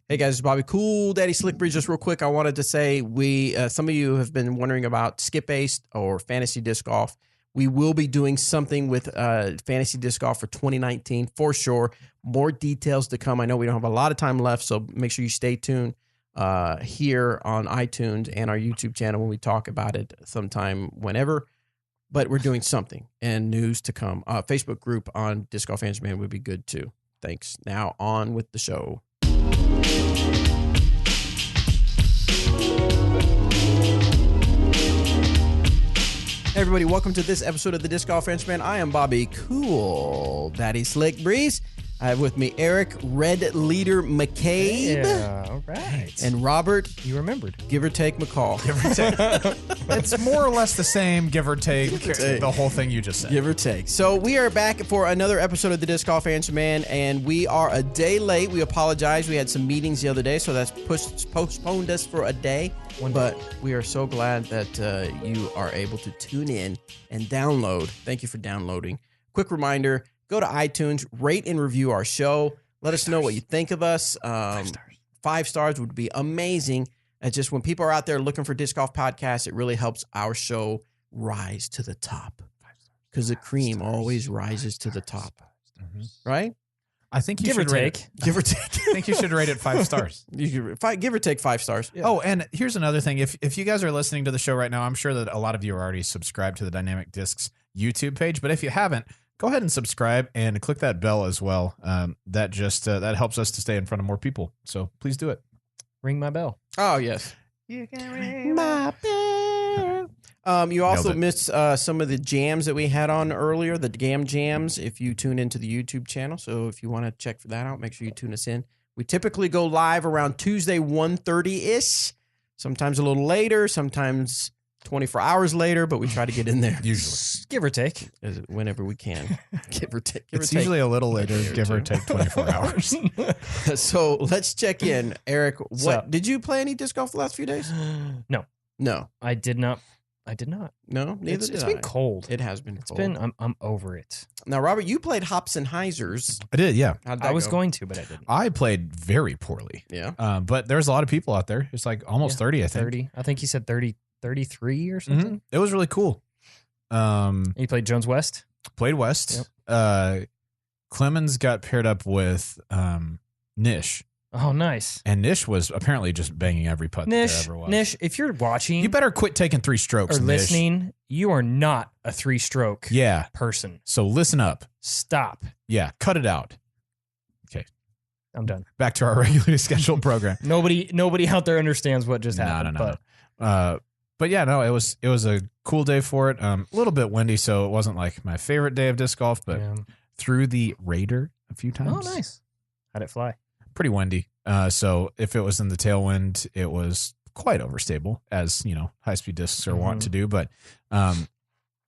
Hey guys, it's Bobby Cool Daddy Slick Breeze. Just real quick, I wanted to say some of you have been wondering about Skip Ace or Fantasy Disc Golf. We will be doing something with Fantasy Disc Golf for 2019 for sure. More details to come. I know we don't have a lot of time left, so make sure you stay tuned here on iTunes and our YouTube channel when we talk about it sometime whenever. But we're doing something and news to come. Facebook group on Disc Golf Fans Man would be good too. Thanks. Now on with the show. Hey everybody, welcome to this episode of the Disc Golf Ranchman. I am Bobby Cool Daddy Slick Breeze. I have with me Eric Red Leader McCabe. Yeah, all right. And Robert, you remembered. Give or take McCall. Give or take. It's more or less the same, give or take, the whole thing you just said. Give or take. So we are back for another episode of the Disc Golf Answer Man, and we are a day late. We apologize. We had some meetings the other day, so that's postponed us for a day. But we are so glad that you are able to tune in and download. Thank you for downloading. Quick reminder, go to iTunes, rate and review our show. Let us know what you think of us. 5 stars. 5 stars would be amazing. It's just when people are out there looking for disc golf podcasts, it really helps our show rise to the top. Because the cream always rises to the top. Mm-hmm. Right? I think you give should or take. Give or take. I think you should rate it 5 stars. You could, give or take 5 stars. Yeah. Oh, and here's another thing. If you guys are listening to the show right now, I'm sure that a lot of you are already subscribed to the Dynamic Discs YouTube page. But if you haven't, go ahead and subscribe and click that bell as well. That helps us to stay in front of more people. So please do it. Ring my bell. Oh, yes. You can ring my bell. You also missed some of the jams that we had on earlier, the GAM jams, if you tune into the YouTube channel. So if you want to check for that out, make sure you tune us in. We typically go live around Tuesday, 1:30-ish, sometimes a little later, sometimes 24 hours later, but we try to get in there. Usually. Give or take. Whenever we can. Give or take. It's usually a little later, give or take 24 hours. So let's check in. Eric, did you play any disc golf the last few days? No. I did not. No, neither did I. It's been cold. It has been cold. I'm over it. Now, Robert, you played Hops and Heisers. I did, yeah. I was going to, but I didn't. I played very poorly. Yeah. But there's a lot of people out there. It's like almost 30, I think. 30. I think he said 30, 33 or something. Mm-hmm. It was really cool. You played Jones West? Played West. Yep. Clemens got paired up with Nish. Oh, nice. And Nish was apparently just banging every putt there ever was. Nish, if you're watching... You better quit taking 3 strokes, or listening, you are not a 3-stroke person. So listen up. Stop. Yeah, cut it out. Okay. I'm done. Back to our regularly scheduled program. Nobody out there understands what just happened. No. But yeah, no, it was a cool day for it. A little bit windy, so it wasn't like my favorite day of disc golf, but threw the Raider a few times. Oh, nice. How'd it fly? Pretty windy. So if it was in the tailwind, it was quite overstable, as high-speed discs are wont to do. But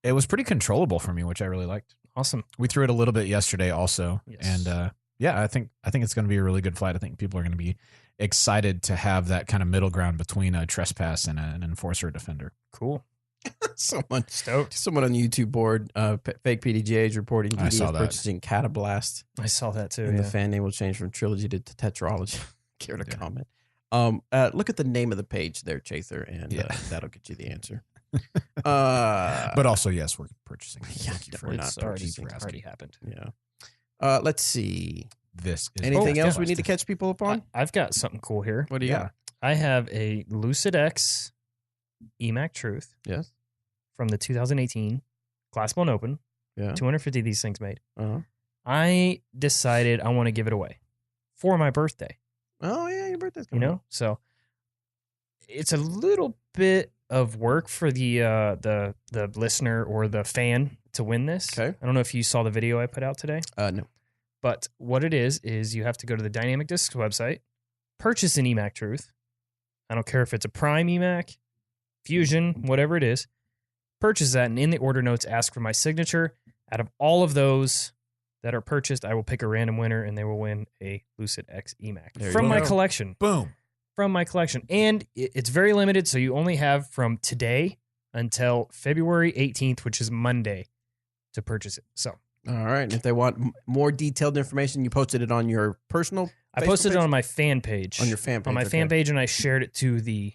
it was pretty controllable for me, which I really liked. Awesome. We threw it a little bit yesterday, also, and I think it's going to be a really good flight. I think people are going to be excited to have that kind of middle ground between a trespass and an enforcer defender. Cool. Someone stoked. Someone on the YouTube board, fake PDGA is reporting DD is purchasing Catablast. I saw that too. And the fan name will change from Trilogy to Tetralogy. Care to comment? Look at the name of the page there, Chaser, and that'll get you the answer. But also, yes, we're purchasing. It's already happened. Yeah. Let's see. This is anything else we need to catch people up on? I've got something cool here. What do you got? I have a Lucid X EMAC Truth. Yes. From the 2018 Class 1 Open. Yeah. 250 of these things made. Uh-huh. I decided I want to give it away for my birthday. Oh yeah, your birthday's coming up. So it's a little bit of work for the listener or the fan to win this. Okay. I don't know if you saw the video I put out today. No. But what it is you have to go to the Dynamic Discs website, purchase an EMAC Truth. I don't care if it's a Prime EMAC, Fusion, whatever it is. Purchase that, and in the order notes, ask for my signature. Out of all of those that are purchased, I will pick a random winner, and they will win a Lucid X EMAC from my collection. Boom. From my collection. And it's very limited, so you only have from today until February 18th, which is Monday, to purchase it. So All right. And if they want more detailed information, you posted it on your personal. I Facebook posted page? it on my fan page. On your fan page. On my okay. fan page, and I shared it to the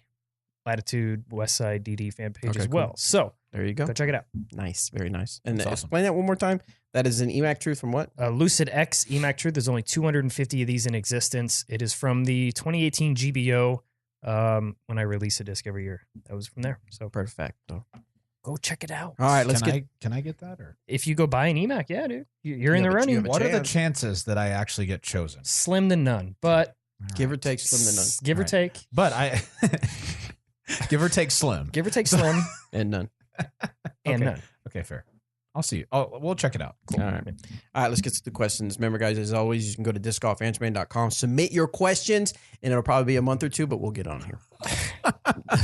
Latitude Westside DD fan page Okay, as cool. well. So There you go. go check it out. Nice. Very nice. And That's awesome. explain that one more time. That is an EMAC Truth from what? Lucid X EMAC Truth. There's only 250 of these in existence. It is from the 2018 GBO. When I release a disc every year, that was from there. So Perfect. go check it out. All right. Let's Can I get that? Or If you go buy an EMAC, yeah, dude, you're in Yeah, the but you running. have a what are the chance. chances that I actually get chosen? Slim to none, but give or take slim to none. give or Right. take, But I give or take slim. give or take slim And none. and Okay. none. Okay, fair. I'll see you. Oh, we'll check it out. Cool. All right. All right, let's get to the questions. Remember, guys, as always, you can go to discgolfanswerman.com, submit your questions, and it'll probably be a month or two, but we'll get on here.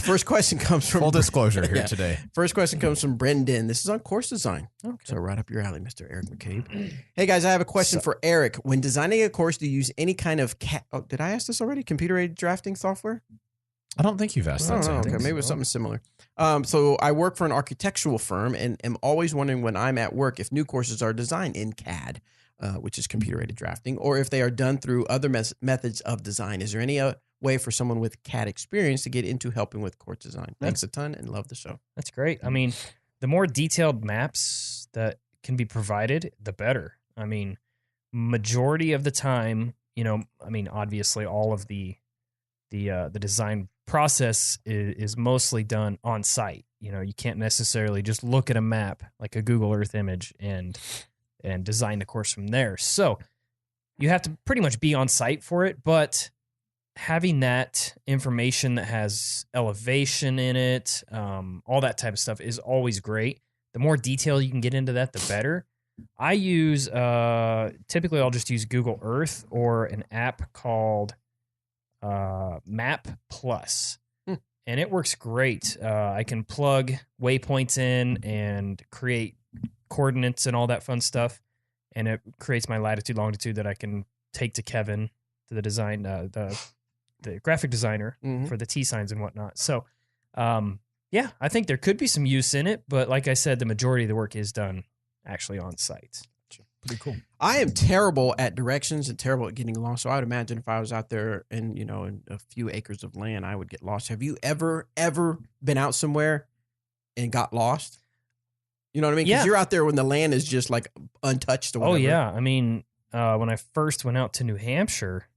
First question comes from Full disclosure here Yeah. today. First question comes from Brendan. This is on course design. Okay. So right up your alley, Mr. Eric McCabe. Hey guys, I have a question for Eric. When designing a course, do you use any kind of did I ask this already? Computer-aided drafting software? I don't think you've asked I that. don't know. Sandy. Okay, maybe it was something similar. So I work for an architectural firm and am always wondering when I'm at work if new courses are designed in CAD, which is computer-aided drafting, or if they are done through other methods of design. Is there any way for someone with CAD experience to get into helping with course design? Thanks a ton and love the show. That's great. I mean, the more detailed maps that can be provided, the better. I mean, majority of the time, obviously all of the design process is mostly done on site. You can't necessarily just look at a map like a Google Earth image and design the course from there. So you have to pretty much be on site for it, but having that information that has elevation in it, all that type of stuff is always great. The more detail you can get into that, the better. I use, typically I'll just use Google Earth or an app called Map Plus, and it works great. I can plug waypoints in and create coordinates and all that fun stuff, and it creates my latitude, longitude that I can take to Kevin, to the design, the graphic designer for the T signs and whatnot. So, yeah, I think there could be some use in it, but like I said, the majority of the work is done actually on site. Pretty cool. I am terrible at directions and terrible at getting lost. So I would imagine if I was out there in a few acres of land, I would get lost. Have you ever been out somewhere and got lost? You know what I mean? Because Yeah. you're out there when the land is just like untouched or whatever. Oh yeah, I mean, when I first went out to New Hampshire,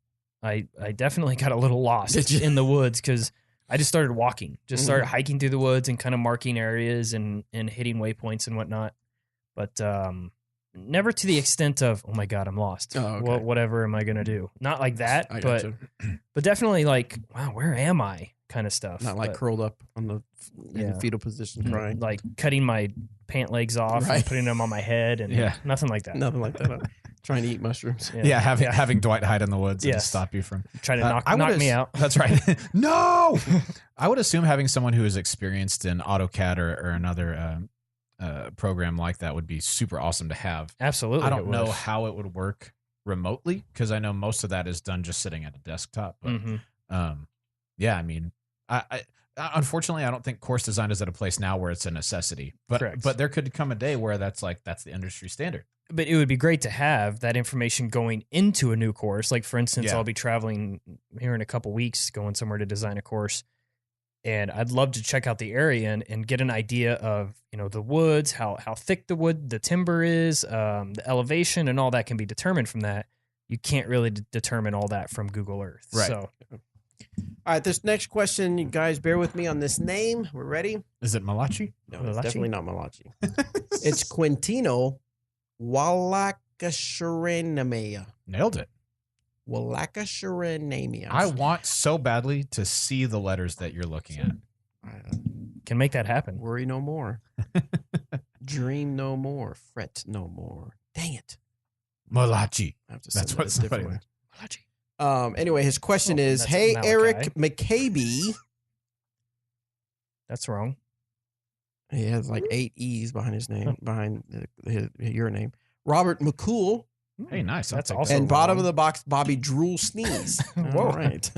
I definitely got a little lost Did you? in the woods because I just started walking, Mm-hmm. started hiking through the woods and kind of marking areas and hitting waypoints and whatnot. But never to the extent of, oh my God, I'm lost. Oh, okay. Whatever am I gonna do? Not like that, I but gotcha. but definitely like, wow, where am I? Kind of stuff. Not like But, curled up on the in Yeah. fetal position crying. like cutting my pant legs off Right. and putting them on my head and Yeah. nothing like that. Nothing like that. I'm trying to eat mushrooms. Yeah, having Dwight hide in the woods and Yes. stop you from Trying to I would knock me out. That's right. No, I would assume having someone who is experienced in AutoCAD or another program like that would be super awesome to have. Absolutely. I it don't know was. how it would work remotely because I know most of that is done just sitting at a desktop. But Mhm. yeah, I mean, I unfortunately I don't think course design is at a place now where it's a necessity. Correct. But there could come a day where that's the industry standard. But it would be great to have that information going into a new course. Like, for instance, Yeah. I'll be traveling here in a couple weeks, going somewhere to design a course. And I'd love to check out the area and get an idea of, the woods, how thick the timber is, the elevation, and all that can be determined from that. You can't really determine all that from Google Earth. Right. So, All right, this next question, you guys bear with me on this name. We're ready? Is it Malachi? No, Malachi? it's definitely not Malachi. It's Quintino Walakasharanamea. Nailed it. Walakasharanamea. I want so badly to see the letters that you're looking at. can make that happen. Worry no more. Dream no more. Fret no more. Dang it. Malachi. I have to send That's it what a different somebody- way. Anyway, his question is, that's hey, Malachi. Eric McCabe. That's wrong. He has like 8 E's behind his name, behind your name. Robert McCool. Hey, nice. I'll That's take awesome. that. And bottom of the box, Bobby Drool Sneeze. Whoa. All right.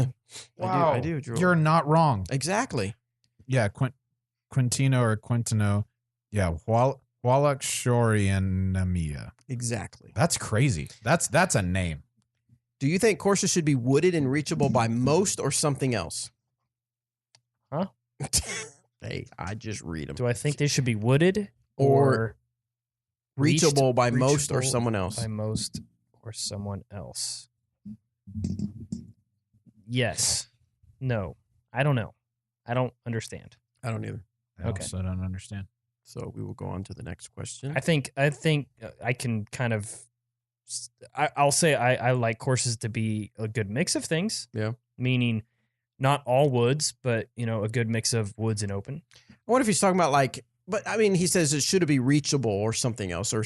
Wow. I do drool. You're not wrong. Exactly. Yeah, Quintino or Quintino. Yeah, Wallachorianemia. Exactly. That's crazy. That's a name. Do you think courses should be wooded and reachable by most or something else? Huh? Hey, I just read them. Do I think they should be wooded Or reachable by most or reachable someone else? By most or someone else. Yes. No. I don't know. I don't understand. I don't either. I Okay. also don't understand. So we will go on to the next question. I think I can kind of I'll say I like courses to be a good mix of things. Yeah. Meaning not all woods, but a good mix of woods and open. I wonder if he's talking about but I mean, he says it should be reachable or something else, or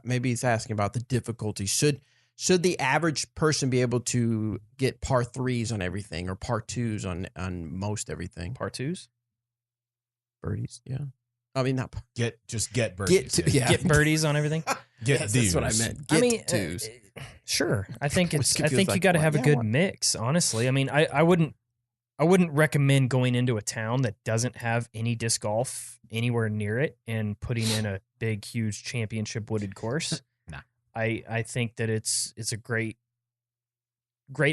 maybe he's asking about the difficulty. Should the average person be able to get par 3s on everything or par 2s on most everything? Par 2s? Birdies, yeah. I mean, not Get birdies. Get birdies on everything. Get yes, these. that's what I meant. I Get mean, twos. Sure. I think I was it's. I confused, think you like, got to what? have a Yeah, good what? mix. Honestly, I mean, I wouldn't recommend going into a town that doesn't have any disc golf anywhere near it and putting in a big, huge championship wooded course. Nah. I think that it's a great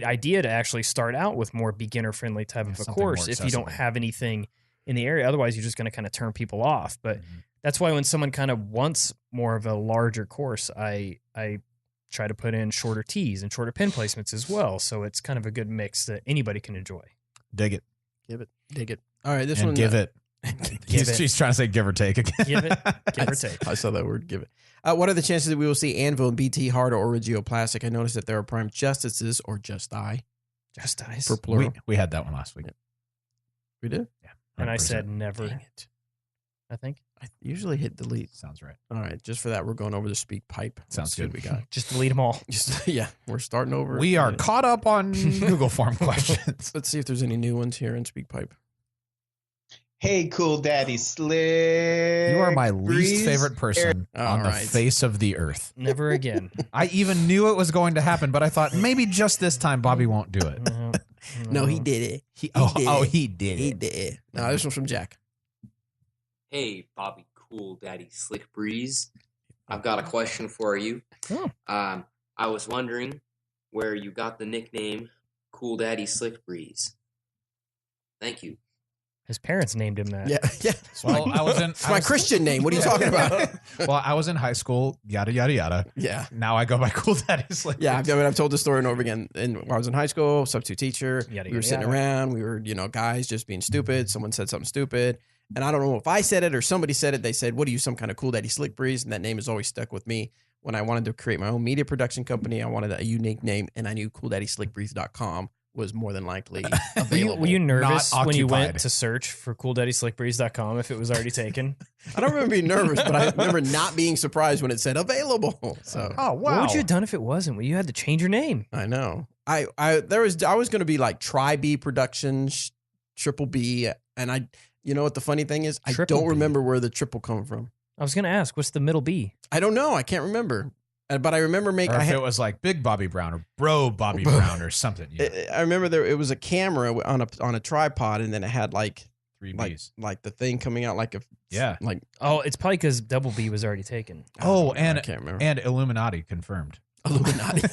idea to actually start out with more beginner friendly type of a Something more course if you don't accessible. have anything in the area. Otherwise, you're just going to kind of turn people off. But that's why when someone kind of wants more of a larger course, I try to put in shorter tees and shorter pin placements as well. So it's kind of a good mix that anybody can enjoy. Dig it. Give it. Dig it. All right, this And one. give it. Give it. He's trying to say give or take again. Give it. Give or take. I saw that word, give it. What are the chances that we will see Anvil and BT Hard or Origio-Plastic? I noticed that there are Prime Justices or Just I Just dice. for plural. We had that one last week. We did? And I 100%. said never, Dang it. I think. I usually hit delete. Sounds right. All right, just for that, we're going over the speak pipe. Sounds Let's see what good. we got. Just delete them all. Just, yeah, we're starting over. We are caught up on Google form questions. Let's see if there's any new ones here in speak pipe. Hey, Cool Daddy Slick. You are my Breeze. least favorite person All on the right. face of the earth. Never again. I even knew it was going to happen, but I thought maybe just this time Bobby won't do it. No, he did it. He did it. he did He it. did it. No, this one's from Jack. Hey, Bobby Cool Daddy Slick Breeze. I've got a question for you. Oh. I was wondering where you got the nickname Cool Daddy Slick Breeze. Thank you. His parents named him that. Yeah, yeah. Well, I was in. It's my Christian name. What are you talking about? Well, I was in high school. Yada yada yada. Yeah. Now I go by Cool Daddy Slick. Yeah, I've told this story and over again. And when I was in high school, substitute teacher, Yada, we were yada, sitting yada. around. We were, guys just being stupid. Someone said something stupid. And I don't know if I said it or somebody said it. They said, what are you, some kind of Cool Daddy Slick Breeze? And that name has always stuck with me. When I wanted to create my own media production company, I wanted a unique name. And I knew CoolDaddySlickBreeze.com was more than likely available. Were you nervous Not when you went occupied. to search for CoolDaddySlickBreeze.com if it was already taken? I don't remember being nervous, but I remember not being surprised when it said available. So Oh wow. What would you have done if it wasn't? Well, you had to change your name. I know. I was going to be like Tri B Productions, Triple B, and you know what the funny thing is? I Triple don't B. remember where the triple come from. I was going to ask, what's the middle B? I don't know. I can't remember. But I remember Or if it was like Big Bobby Brown or Bro Bobby Brown or something. Yeah. I remember it was a camera on a tripod, and then it had like Three like Bs. like the thing coming out like a Yeah. like Oh, it's probably because double B was already taken. I don't Oh, know. and I can't remember. and Illuminati confirmed. Illuminati.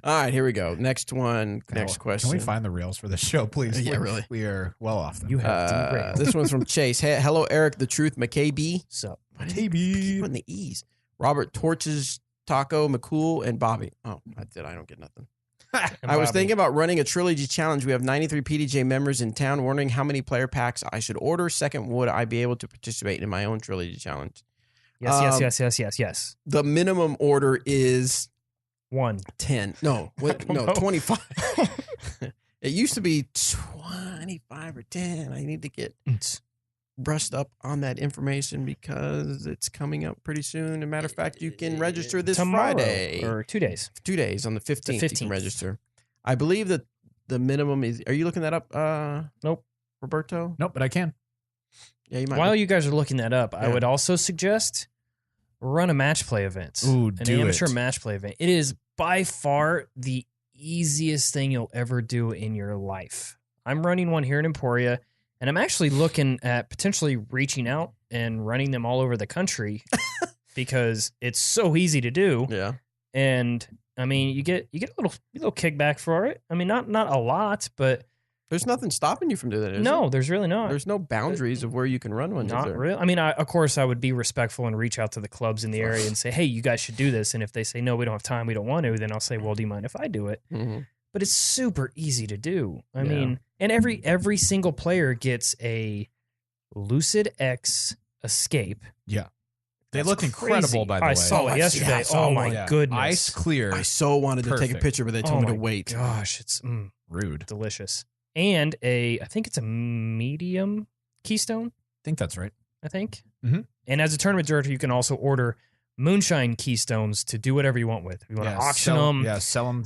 All right, here we go. Next one. Next question. Can we find the rails for this show, please? Yeah, really. We are well off them. You have derailed. This one's from Chase. Hey, hello, Eric the Truth McKB. So, Keep putting the E's. Robert Torches, Taco, McCool, and Bobby. Oh, I don't get nothing. I was thinking about running a trilogy challenge. We have 93 PDJ members in town. Wondering how many player packs I should order. Second, would I be able to participate in my own trilogy challenge? yes. The minimum order is 1. 10. No, what, no, know. 25. It used to be 25 or 10. I need to get brushed up on that information because it's coming up pretty soon. As a matter of fact, you can register this Tomorrow, Friday. or 2 days. 2 days on the 15th. You 15th. can register. I believe that the minimum is. Are you looking that up? Nope. Roberto? Nope, but I can. Yeah, you might. While you guys are looking that up, I Yeah. would also suggest run a match play event. Ooh, an do amateur it. match play event. It is by far the easiest thing you'll ever do in your life. I'm running one here in Emporia, And I'm actually looking at potentially reaching out and running them all over the country because it's so easy to do. Yeah. And I mean, you get a little kickback for it. I mean, not a lot, but There's nothing stopping you from doing that. Is no, there? there's really not. There's no boundaries of where you can run one. Not really. I mean, of course, I would be respectful and reach out to the clubs in the area and say, "Hey, you guys should do this." And if they say, "No, we don't have time, we don't want to," then I'll say, "Well, do you mind if I do it?" Mm-hmm. But it's super easy to do. I Yeah. mean, and every single player gets a Lucid X Escape. Yeah. They That's look incredible, crazy. by the way. I saw it yesterday. Yeah, I saw Oh my one. goodness! Ice clear. I so wanted to take a Perfect. picture, but they told Oh me to my wait. Gosh, it's Rude. delicious. And I think it's a medium Keystone. I think that's right. I think. Mhm. And as a tournament director, you can also order moonshine Keystones to do whatever you want with. You want to auction them, Yeah, sell them.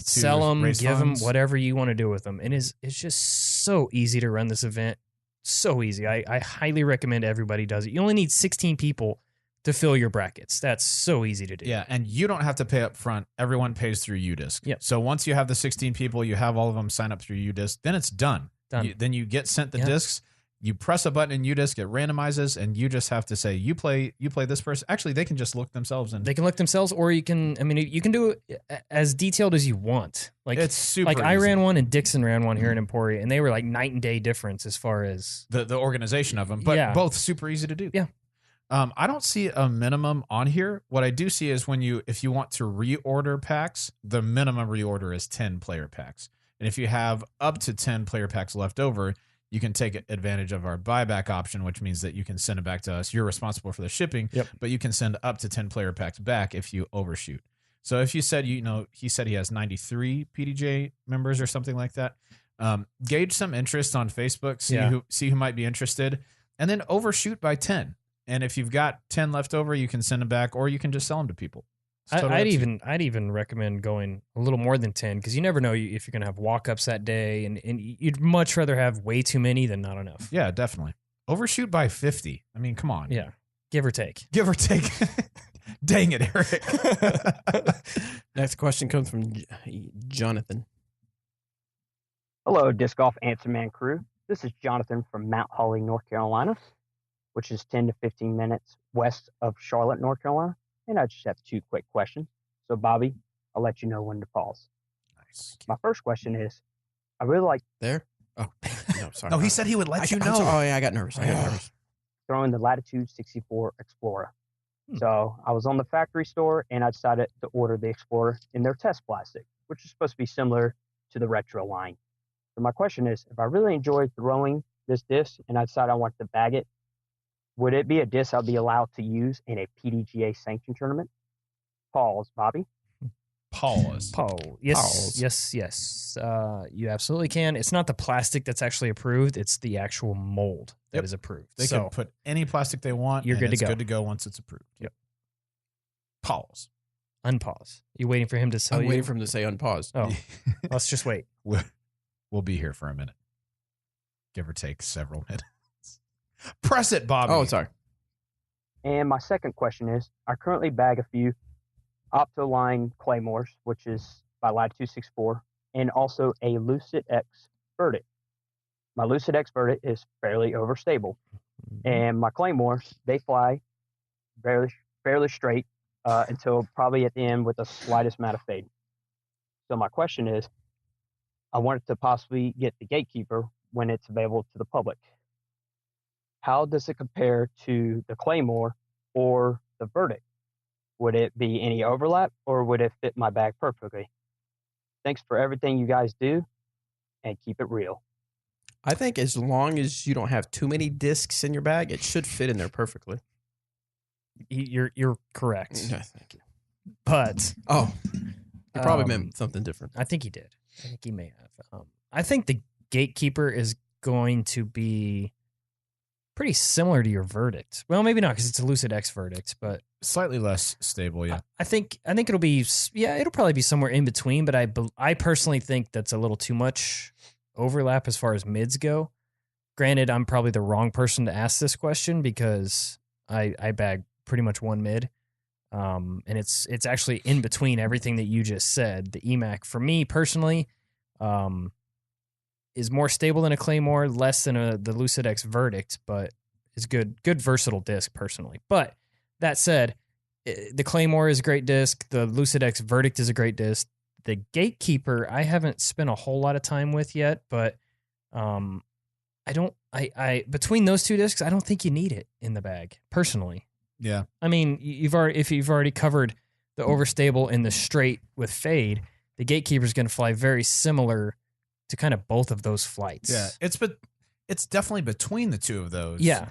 give them whatever you want to do with them. And it's just so easy to run this event. So easy. I highly recommend everybody does it. You only need 16 people to fill your brackets. That's so easy to do. Yeah, and you don't have to pay up front. Everyone pays through UDisc. Yep. So once you have the 16 people, you have all of them sign up through UDisc, then it's done. Done. Then you get sent the Yeah. discs. You press a button in UDisc, it randomizes, and you just have to say you play this person. Actually, they can just look themselves and They can look themselves, or you can. I mean, you can do it as detailed as you want. Like it's super. Like I easy. ran one and Dixon ran one here in Emporia, and they were like night and day difference as far as the organization of them, but Yeah. both super easy to do. Yeah. I don't see a minimum on here. What I do see is if you want to reorder packs, the minimum reorder is 10 player packs. And if you have up to 10 player packs left over, you can take advantage of our buyback option, which means that you can send it back to us. You're responsible for the shipping, Yep. but you can send up to 10 player packs back if you overshoot. So if you said, he said he has 93 PDJ members or something like that, gauge some interest on Facebook, see who might be interested, and then overshoot by 10. And if you've got 10 left over, you can send them back, or you can just sell them to people. It's totally up to you. I'd even recommend going a little more than 10 because you never know if you're going to have walk-ups that day, and you'd much rather have way too many than not enough. Yeah, definitely. Overshoot by 50. I mean, come on. Yeah, give or take. Give or take. Dang it, Eric. Next question comes from Jonathan. Hello, Disc Golf Answer Man crew. This is Jonathan from Mount Holly, North Carolina, which is 10 to 15 minutes west of Charlotte, North Carolina. And I just have 2 quick questions. So, Bobby, I'll let you know when to pause. Nice. My first question is, I really like There? Oh, no, sorry. No, he said he would let you I'm know. sorry. Oh, yeah, I got nervous. throwing the Latitude 64 Explorer. Hmm. So I was on the factory store and I decided to order the Explorer in their test plastic, which is supposed to be similar to the retro line. So my question is, if I really enjoyed throwing this disc and I decide I want to bag it, would it be a disc I'll be allowed to use in a PDGA sanctioned tournament? Pause, Bobby. Pause. Paul, yes, Pause. yes. You absolutely can. It's not the plastic that's actually approved; it's the actual mold that Yep. is approved. They so can put any plastic they want. You're and good to it's go. good to go once it's approved. Yep. Pause. unpause. You waiting for him to tell I'm you? waiting for him to say unpause. Oh, let's just wait. We'll be here for a minute. Give or take several minutes. Press it, Bobby. Oh, sorry. And my second question is, I currently bag a few Optoline Claymores, which is by Latitude 64, and also a Lucid X Verdict. My Lucid X Verdict is fairly overstable, and my Claymores, they fly fairly straight until probably at the end with the slightest amount of fade. So my question is, I wanted to possibly get the Gatekeeper when it's available to the public. How does it compare to the Claymore or the Verdict? Would it be any overlap or would it fit my bag perfectly? Thanks for everything you guys do and keep it real. I think as long as you don't have too many discs in your bag, it should fit in there perfectly. You're correct, Thank you. but Oh, he probably Um, meant something different. I think he did. I think he may have. I think the Gatekeeper is going to be pretty similar to your Verdict. Well, maybe not because it's a Lucid X Verdict, but Slightly less stable, yeah. I think it'll be it'll probably be somewhere in between. But I personally think that's a little too much overlap as far as mids go. Granted, I'm probably the wrong person to ask this question because I bag pretty much one mid. And it's actually in between everything that you just said. The EMAC for me personally, is more stable than a Claymore, less than the Lucid X Verdict, but is good versatile disc personally. But that said, the Claymore is a great disc. The Lucid X Verdict is a great disc. The Gatekeeper I haven't spent a whole lot of time with yet, but I between those two discs, I don't think you need it in the bag personally. Yeah. I mean, if you've already covered the overstable and the straight with fade, the Gatekeeper is going to fly very similar to kind of both of those flights. Yeah. It's definitely between the two of those. Yeah.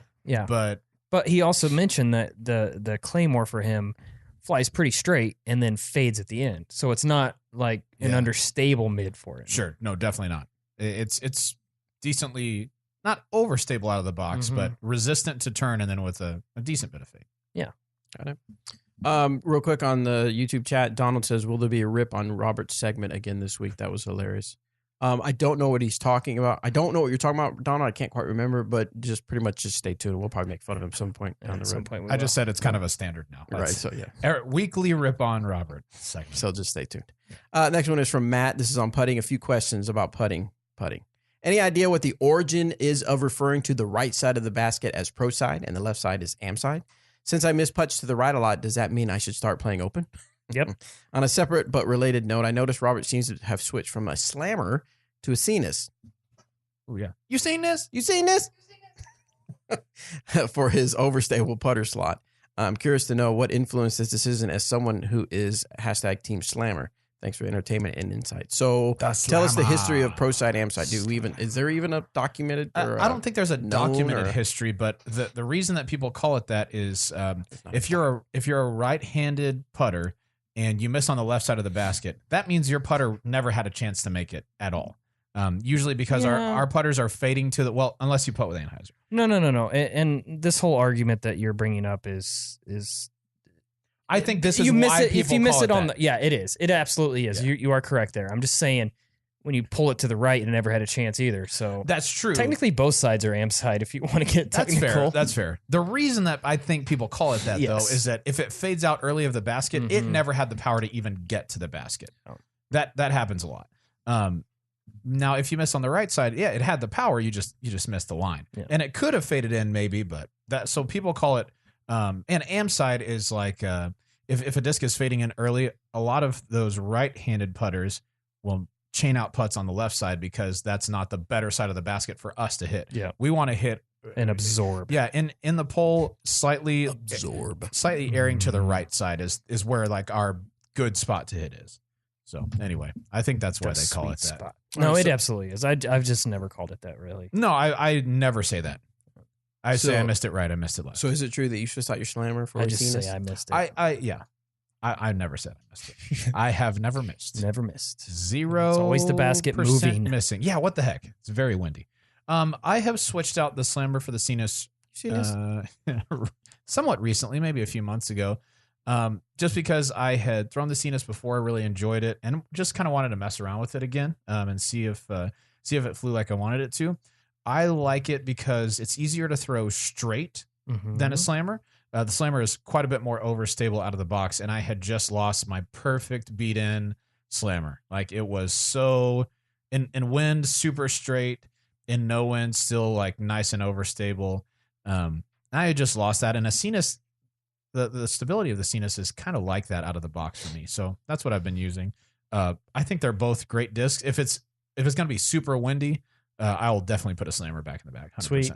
But he also mentioned that the Claymore for him flies pretty straight and then fades at the end. So it's not like an understable mid for it. Sure. No, definitely not. It's decently not overstable out of the box, but resistant to turn and then with a decent bit of fade. Yeah. Got it. Real quick on the YouTube chat, Donald says, will there be a rip on Robert's segment again this week? That was hilarious. I don't know what he's talking about. I don't know what you're talking about, Donald. I can't quite remember, but just pretty much just stay tuned. We'll probably make fun of him some point down the road. I just said it's kind of a standard now. Right, so yeah. Weekly rip on Robert segment. So just stay tuned. Next one is from Matt. This is on putting. A few questions about putting. Any idea what the origin is of referring to the right side of the basket as pro side and the left side is am side? Since I miss putts to the right a lot, does that mean I should start playing open? Yep. On a separate but related note, I noticed Robert seems to have switched from a slammer to a Cenas. Oh, yeah. You seen this? For his overstable putter slot. I'm curious to know what influenced this decision as someone who is # Team Slammer. Thanks for entertainment and insight. So tell us the history of pro side, am side. Is there even a documented? Or I don't think there's a documented history, but the reason that people call it that is if you're a right-handed putter and you miss on the left side of the basket, that means your putter never had a chance to make it at all. Usually because our putters are fading to the unless you putt with Anheuser. No. And this whole argument that you're bringing up is I think this is you miss why it people if you miss call it on that. it is. It absolutely is. Yeah. You are correct there. I'm just saying when you pull it to the right, it never had a chance either. So That's true. technically both sides are am side if you want to get technical. That's fair. The reason that I think people call it that though Yes. is that if it fades out early of the basket, it never had the power to even get to the basket. Oh. That happens a lot. Now if you miss on the right side, it had the power, you just missed the line. Yeah. And it could have faded in maybe, but so people call it and am side is like if a disc is fading in early, a lot of those right-handed putters will chain out putts on the left side because that's not the better side of the basket for us to hit. Yeah. We want to hit And absorb. Yeah, in the pole, slightly airing to the Mm-hmm. right side is where like our good spot to hit is. So anyway, I think that's why they call it that. No, it absolutely is. I've just never called it that really. No, I never say that. I say So- I missed it right. I missed it left. So is it true that you switched out your slammer for I just Cenas? say I missed it. I never said I missed it. I have never missed. Never missed. 0%. It's always the basket moving. Missing. Yeah, what the heck? It's very windy. I have switched out the slammer for the Cenas somewhat recently, maybe a few months ago. Just because I had thrown the Cenas before, I really enjoyed it, and just kind of wanted to mess around with it again, and see if it flew like I wanted it to. I like it because it's easier to throw straight than a slammer. The slammer is quite a bit more overstable out of the box, and I had just lost my perfect beat-in slammer. Like it was so in wind super straight, in no wind still like nice and overstable. I had just lost that, and a Cenas. The stability of the Cenas is kind of like that out of the box for me. So that's what I've been using. I think they're both great discs. If it's going to be super windy, I will definitely put a slammer back in the bag. 100%. Sweet.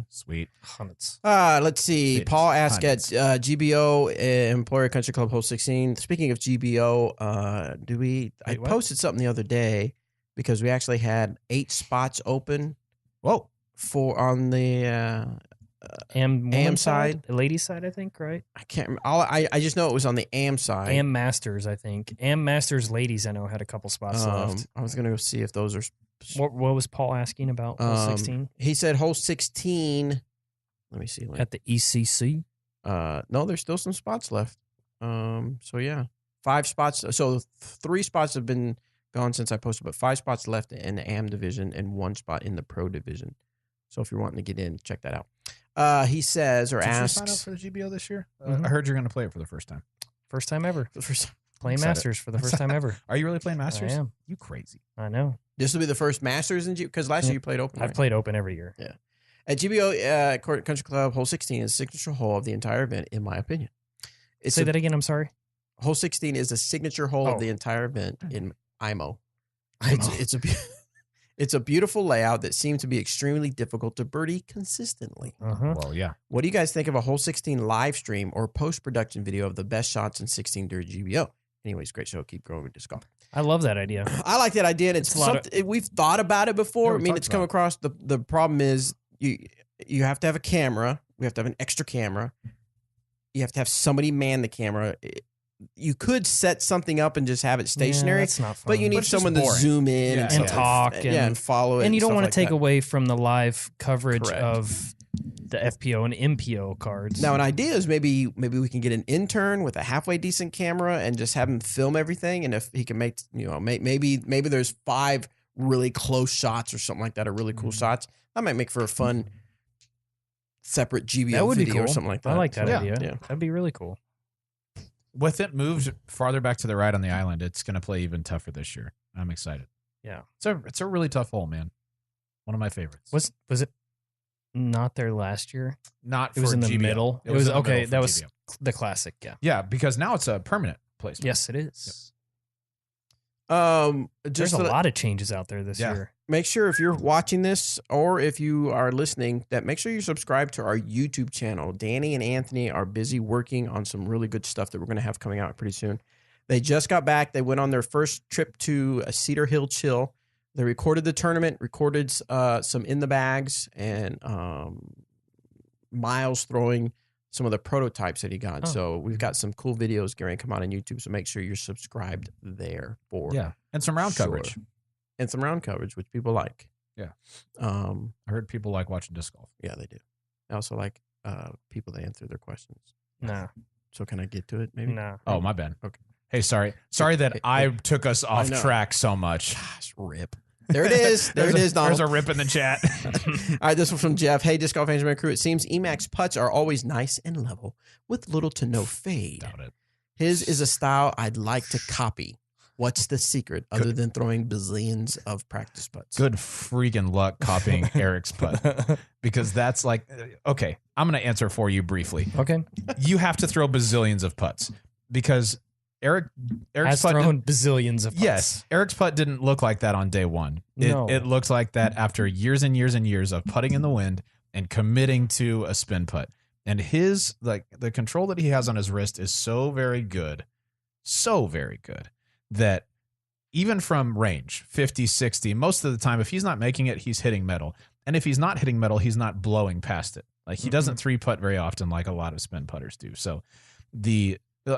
Sweet. Hundreds. Let's see. It Paul is asked at hundreds. GBO Employer Country Club Hole 16. Speaking of GBO, I Wait, what? posted something the other day because we actually had 8 spots open Whoa. for on the Am Am side? lady side, I think, right? I can't remember. I just know it was on the Am side. Am Masters, I think. Am Masters ladies, I know, had a couple spots left. I was gonna go see if those are. What was Paul asking about hole 16 He said hole 16. Let me see. at the ECC? No, there's still some spots left. So yeah, 5 spots. So 3 spots have been gone since I posted, but 5 spots left in the Am division and 1 spot in the Pro division. So if you're wanting to get in, check that out. He says or Did asks. you sign up for the GBO this year? Mhm. I heard you're going to play it for the first time. First time ever. For some- Playing Excited. Masters for the first time ever. Are you really playing Masters? I am. You crazy. I know. This will be the first Masters in because last year you played Open. I've right? played Open every year. At GBO Country Club. Hole 16 is a signature hole of the entire event, in my opinion. Say that again. I'm sorry. Hole 16 is a signature hole Oh. of the entire event in IMO. It's a beautiful layout that seemed to be extremely difficult to birdie consistently. Uh-huh. Well, yeah. What do you guys think of a Hole 16 live stream or post-production video of the best shots in 16 during GBO? Anyways, great show. Keep growing with disc golf. I love that idea. I like that idea. And it's It's a lot something we've thought about it before. Yeah, I we mean, talked it's come about across. The problem is you have to have a camera. We have to have an extra camera. You have to have somebody man the camera. You could set something up and just have it stationary, Yeah, that's not fun. but you need it's just someone to boring. zoom in Yeah, and, and stuff talk and follow it. and you don't stuff want to like take that. away from the live coverage Correct. of the FPO and MPO cards. Now, an idea is maybe we can get an intern with a halfway decent camera and just have him film everything. And if he can make, maybe there's 5 really close shots or something like that, or really cool shots. That might make for a fun separate GBO that would be video cool. or something like that. I like that So, idea. Yeah. That'd be really cool. With it moved farther back to the right on the island, it's going to play even tougher this year. I'm excited. Yeah. It's a really tough hole, man. One of my favorites. Was it not there last year? Not It was for in the GBO. middle. It It was in the okay. middle for That was GBO. the classic. Yeah. Yeah, because now it's a permanent placement. Yes, it is. Just There's a lot of changes out there this Yeah. year. make sure if you're watching this or if you are listening that make sure you subscribe to our YouTube channel. Danny and Anthony are busy working on some really good stuff that we're going to have coming out pretty soon. They just got back. They went on their first trip to a Cedar Hill Chill. They recorded the tournament, recorded some in the bags, and Miles throwing some of the prototypes that he got. Oh. So we've got some cool videos going to come out on YouTube. So make sure you're subscribed there for Yeah, and some round Sure. coverage. and some round coverage, which people like. Yeah. I I heard people like watching disc golf. Yeah, they do. I also like people that answer their questions. Nah. So can I get to it? Maybe. Nah. Oh, my bad. Okay. Hey, sorry that Hey, I hey. took us off know. track so much. Gosh, rip. There it is. There it is, There's Donald. a rip in the chat. All right, this one from Jeff. Hey, Disc Golf Fans crew. It seems Emacs putts are always nice and level with little to no fade. Doubt it. His is a style I'd like to copy. What's the secret other than throwing bazillions of practice putts? Good freaking luck copying Eric's putt, because that's like, okay, I'm going to answer for you briefly. Okay. You have to throw bazillions of putts because Eric's Has putt thrown bazillions of putts. Yes, Eric's putt didn't look like that on day one. No. It looked like that after years and years and years of putting in the wind and committing to a spin putt. And his, like, the control that he has on his wrist is so very good that even from range, 50, 60, most of the time, if he's not making it, he's hitting metal. And if he's not hitting metal, he's not blowing past it. Like, he doesn't three putt very often like a lot of spin putters do. So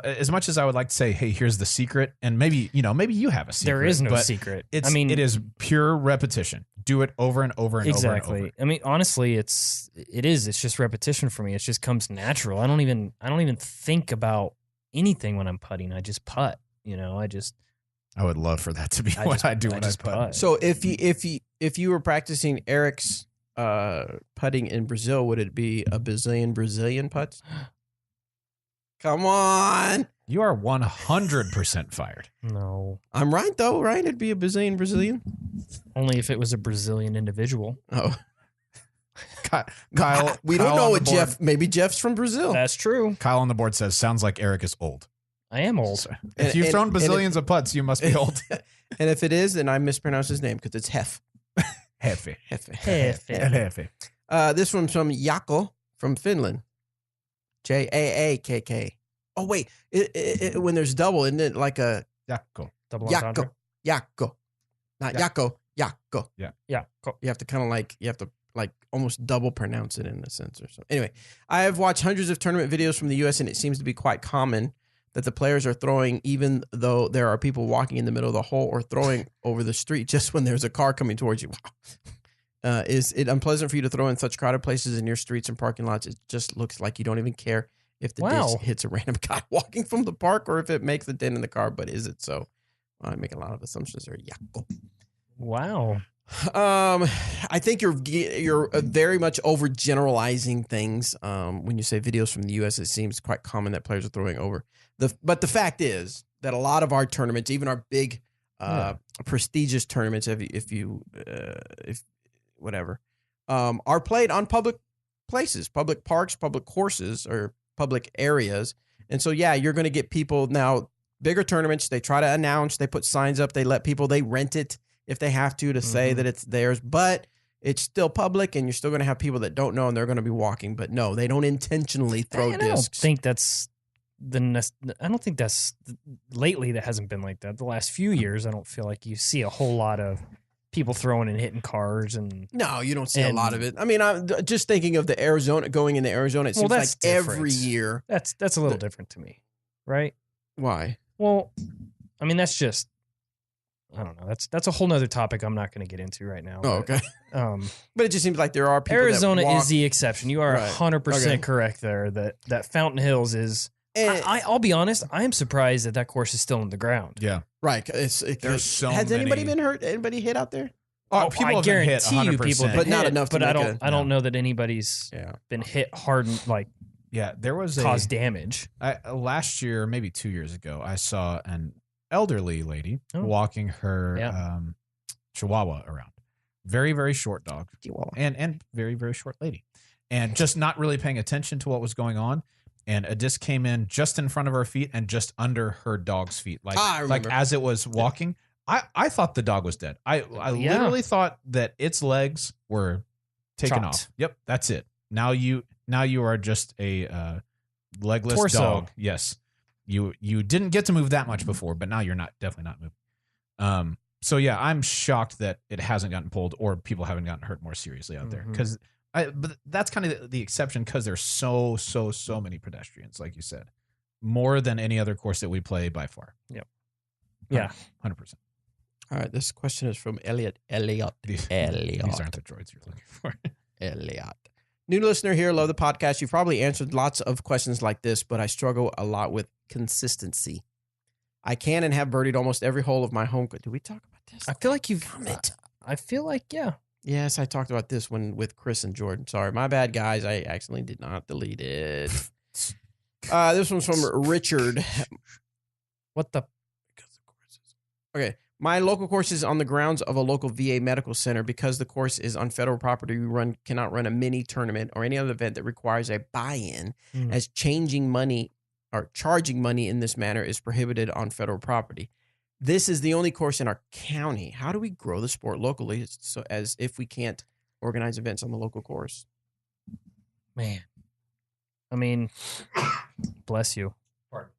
as much as I would like to say, hey, here's the secret, and maybe you have a secret. There is no but secret. it is pure repetition. Do it over and over and exactly. over and over. I mean, honestly, it's just repetition for me. It just comes natural. I don't even think about anything when I'm putting. I just putt. I would love for that to be what I do when I putt. So if you were practicing Eric's putting in Brazil, would it be a bazillion Brazilian putts? Come on. You are 100% fired. No, I'm right though, right? It'd be a bazillion Brazilian. only if it was a Brazilian individual. Oh, Kyle, we don't Kyle know on what the board- Jeff. Maybe Jeff's from Brazil. That's true. Kyle on the board says, sounds like Eric is old. I am old. So, And- if you've and- thrown and if- bazillions of putts, you must be old. And if it is, then I mispronounced his name because it's Hef. Hefe. Hefe. Hefe. This one's from Jaakko from Finland. Jaakk. Oh wait, when there's double, isn't it like a Yeah, cool. Double Jaakko? entendre. Jaakko, not Yeah. Jaakko. Jaakko. Yeah. Cool. You have to almost double pronounce it in a sense or so. Anyway, I have watched hundreds of tournament videos from the U.S. and it seems to be quite common that the players are throwing even though there are people walking in the middle of the hole or throwing over the street just when there's a car coming towards you. Wow. Is it unpleasant for you to throw in such crowded places in your streets and parking lots? It just looks like you don't even care if the Wow. disc hits a random guy walking from the park or if it makes a dent in the car. But is it so? I make a lot of assumptions there. Yeah. Wow. I think you're very much overgeneralizing things. When you say videos from the U.S., it seems quite common that players are throwing over. But the fact is that a lot of our tournaments, even our big prestigious tournaments, if whatever, are played on public places, public parks, public courses, or public areas. And so, yeah, you're going to get people now, bigger tournaments, they try to announce, they put signs up, they let people, they rent it if they have to say that it's theirs, but it's still public, and you're still going to have people that don't know, and they're going to be walking. But no, they don't intentionally throw discs. I don't think that's lately. That hasn't been like that. The last few years, I don't feel like you see a whole lot of people throwing and hitting cars. And no, you don't see a lot of it. I mean, I'm just thinking of the Arizona, going into Arizona. It seems like every year. That's a little different to me, right? Why? Well, I mean, that's just, I don't know. That's a whole nother topic I'm not going to get into right now. Oh, okay. But it just seems like there are people. Arizona that walk, is the exception. You are 100% correct there. That Fountain Hills is. I'll be honest. I am surprised that course is still in the ground. Yeah, right. There's so has many. anybody been hurt? Anybody hit out there? People I have been hit guarantee you, 100%. people, but not enough. But I don't know that anybody's been hit hard and there was caused damage. Last year, maybe 2 years ago, I saw an elderly lady walking her Chihuahua around. Very, very short dog, and very, very short lady, and just not really paying attention to what was going on. And a disc came in just in front of her feet and just under her dog's feet, like as it was walking. I thought the dog was dead. I literally thought that its legs were taken off. Yep, that's it. Now you are just a legless torso. dog. Yes, you didn't get to move that much before, but now you're definitely not moving. So yeah, I'm shocked that it hasn't gotten pulled or people haven't gotten hurt more seriously out there, because. But that's kind of the exception, because there's so many pedestrians, like you said, more than any other course that we play by far. Yep. Yeah. 100%. All right. This question is from Elliot. These aren't the droids you're looking for. Elliot. New listener here. Love the podcast. You've probably answered lots of questions like this, but I struggle a lot with consistency. I can and have birdied almost every hole of my home. Did we talk about this? I feel like you've. I feel like, yeah. Yes, I talked about this one with Chris and Jordan. Sorry, my bad, guys. I accidentally did not delete it. This one's from Richard. What the? Okay. My local course is on the grounds of a local VA medical center. Because the course is on federal property, we cannot run a mini tournament or any other event that requires a buy-in, as charging money in this manner is prohibited on federal property. This is the only course in our county. How do we grow the sport locally, so as if we can't organize events on the local course? Man, I mean, bless you. Pardon.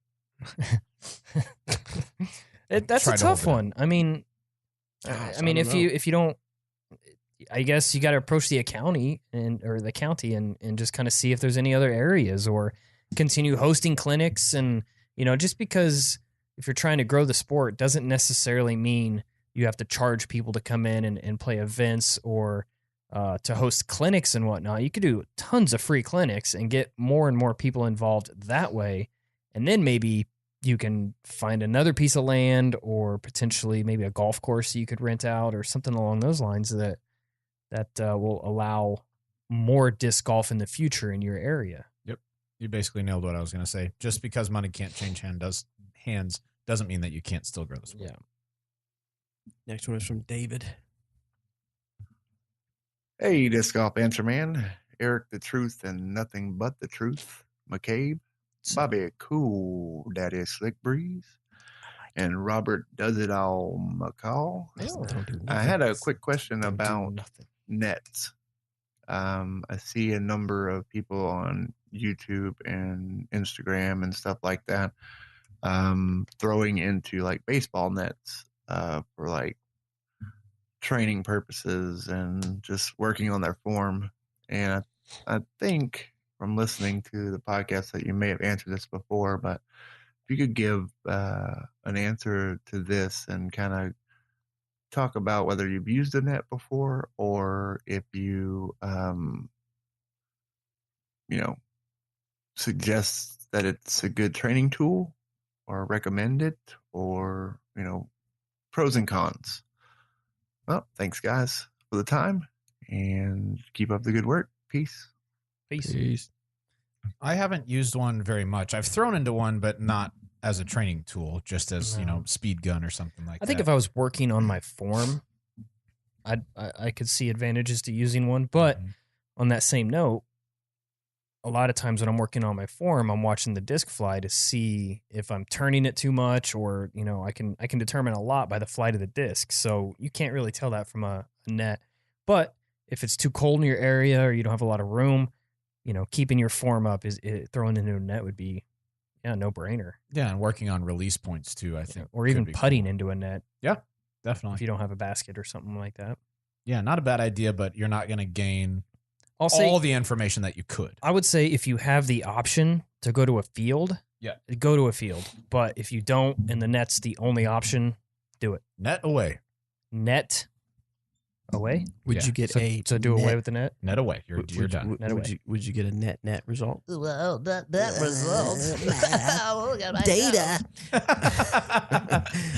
That's a tough one. I mean, if you don't, I guess you got to approach the county or the county and just kind of see if there's any other areas, or continue hosting clinics. And just because if you're trying to grow the sport doesn't necessarily mean you have to charge people to come in and play events or to host clinics and whatnot. You could do tons of free clinics and get more and more people involved that way. And then maybe you can find another piece of land, or potentially maybe a golf course you could rent out, or something along those lines that will allow more disc golf in the future in your area. Yep. You basically nailed what I was going to say. Just because money can't change hands doesn't mean that you can't still grow the sport. Yeah. Next one is from David. Hey, Disc Golf Answer Man. Eric the Truth and Nothing But the Truth. McCabe. Bobby Cool Daddy Slick Breeze. And Robert Does It All McCall. I had a quick question about nets. I see a number of people on YouTube and Instagram and stuff like that throwing into like baseball nets for like training purposes and just working on their form. And I think from listening to the podcast that you may have answered this before, but if you could give an answer to this and kind of talk about whether you've used a net before, or if you suggest that it's a good training tool, or recommend it, or pros and cons. Well, thanks guys for the time, and keep up the good work. Peace. Peace. I haven't used one very much. I've thrown into one, but not as a training tool, just as No. speed gun or something like that. I think if I was working on my form, I could see advantages to using one. But Mhm. on that same note, a lot of times when I'm working on my form, I'm watching the disc fly to see if I'm turning it too much, or I can determine a lot by the flight of the disc. So you can't really tell that from a net. But if it's too cold in your area or you don't have a lot of room, keeping your form up throwing into a net would be no brainer. yeah, and working on release points too, I think, Or could even be putting cool. into a net Definitely. if you don't have a basket or something like that. Yeah, not a bad idea, but you're not going to gain I'll say all the information that you could. I would say if you have the option to go to a field, go to a field. But if you don't and the net's the only option, do it. Net away. Net away. Would Yeah. you get So, a so do net, away with the net. Net away. You're done. Net away. Would you get a net result? Well, that results. Data.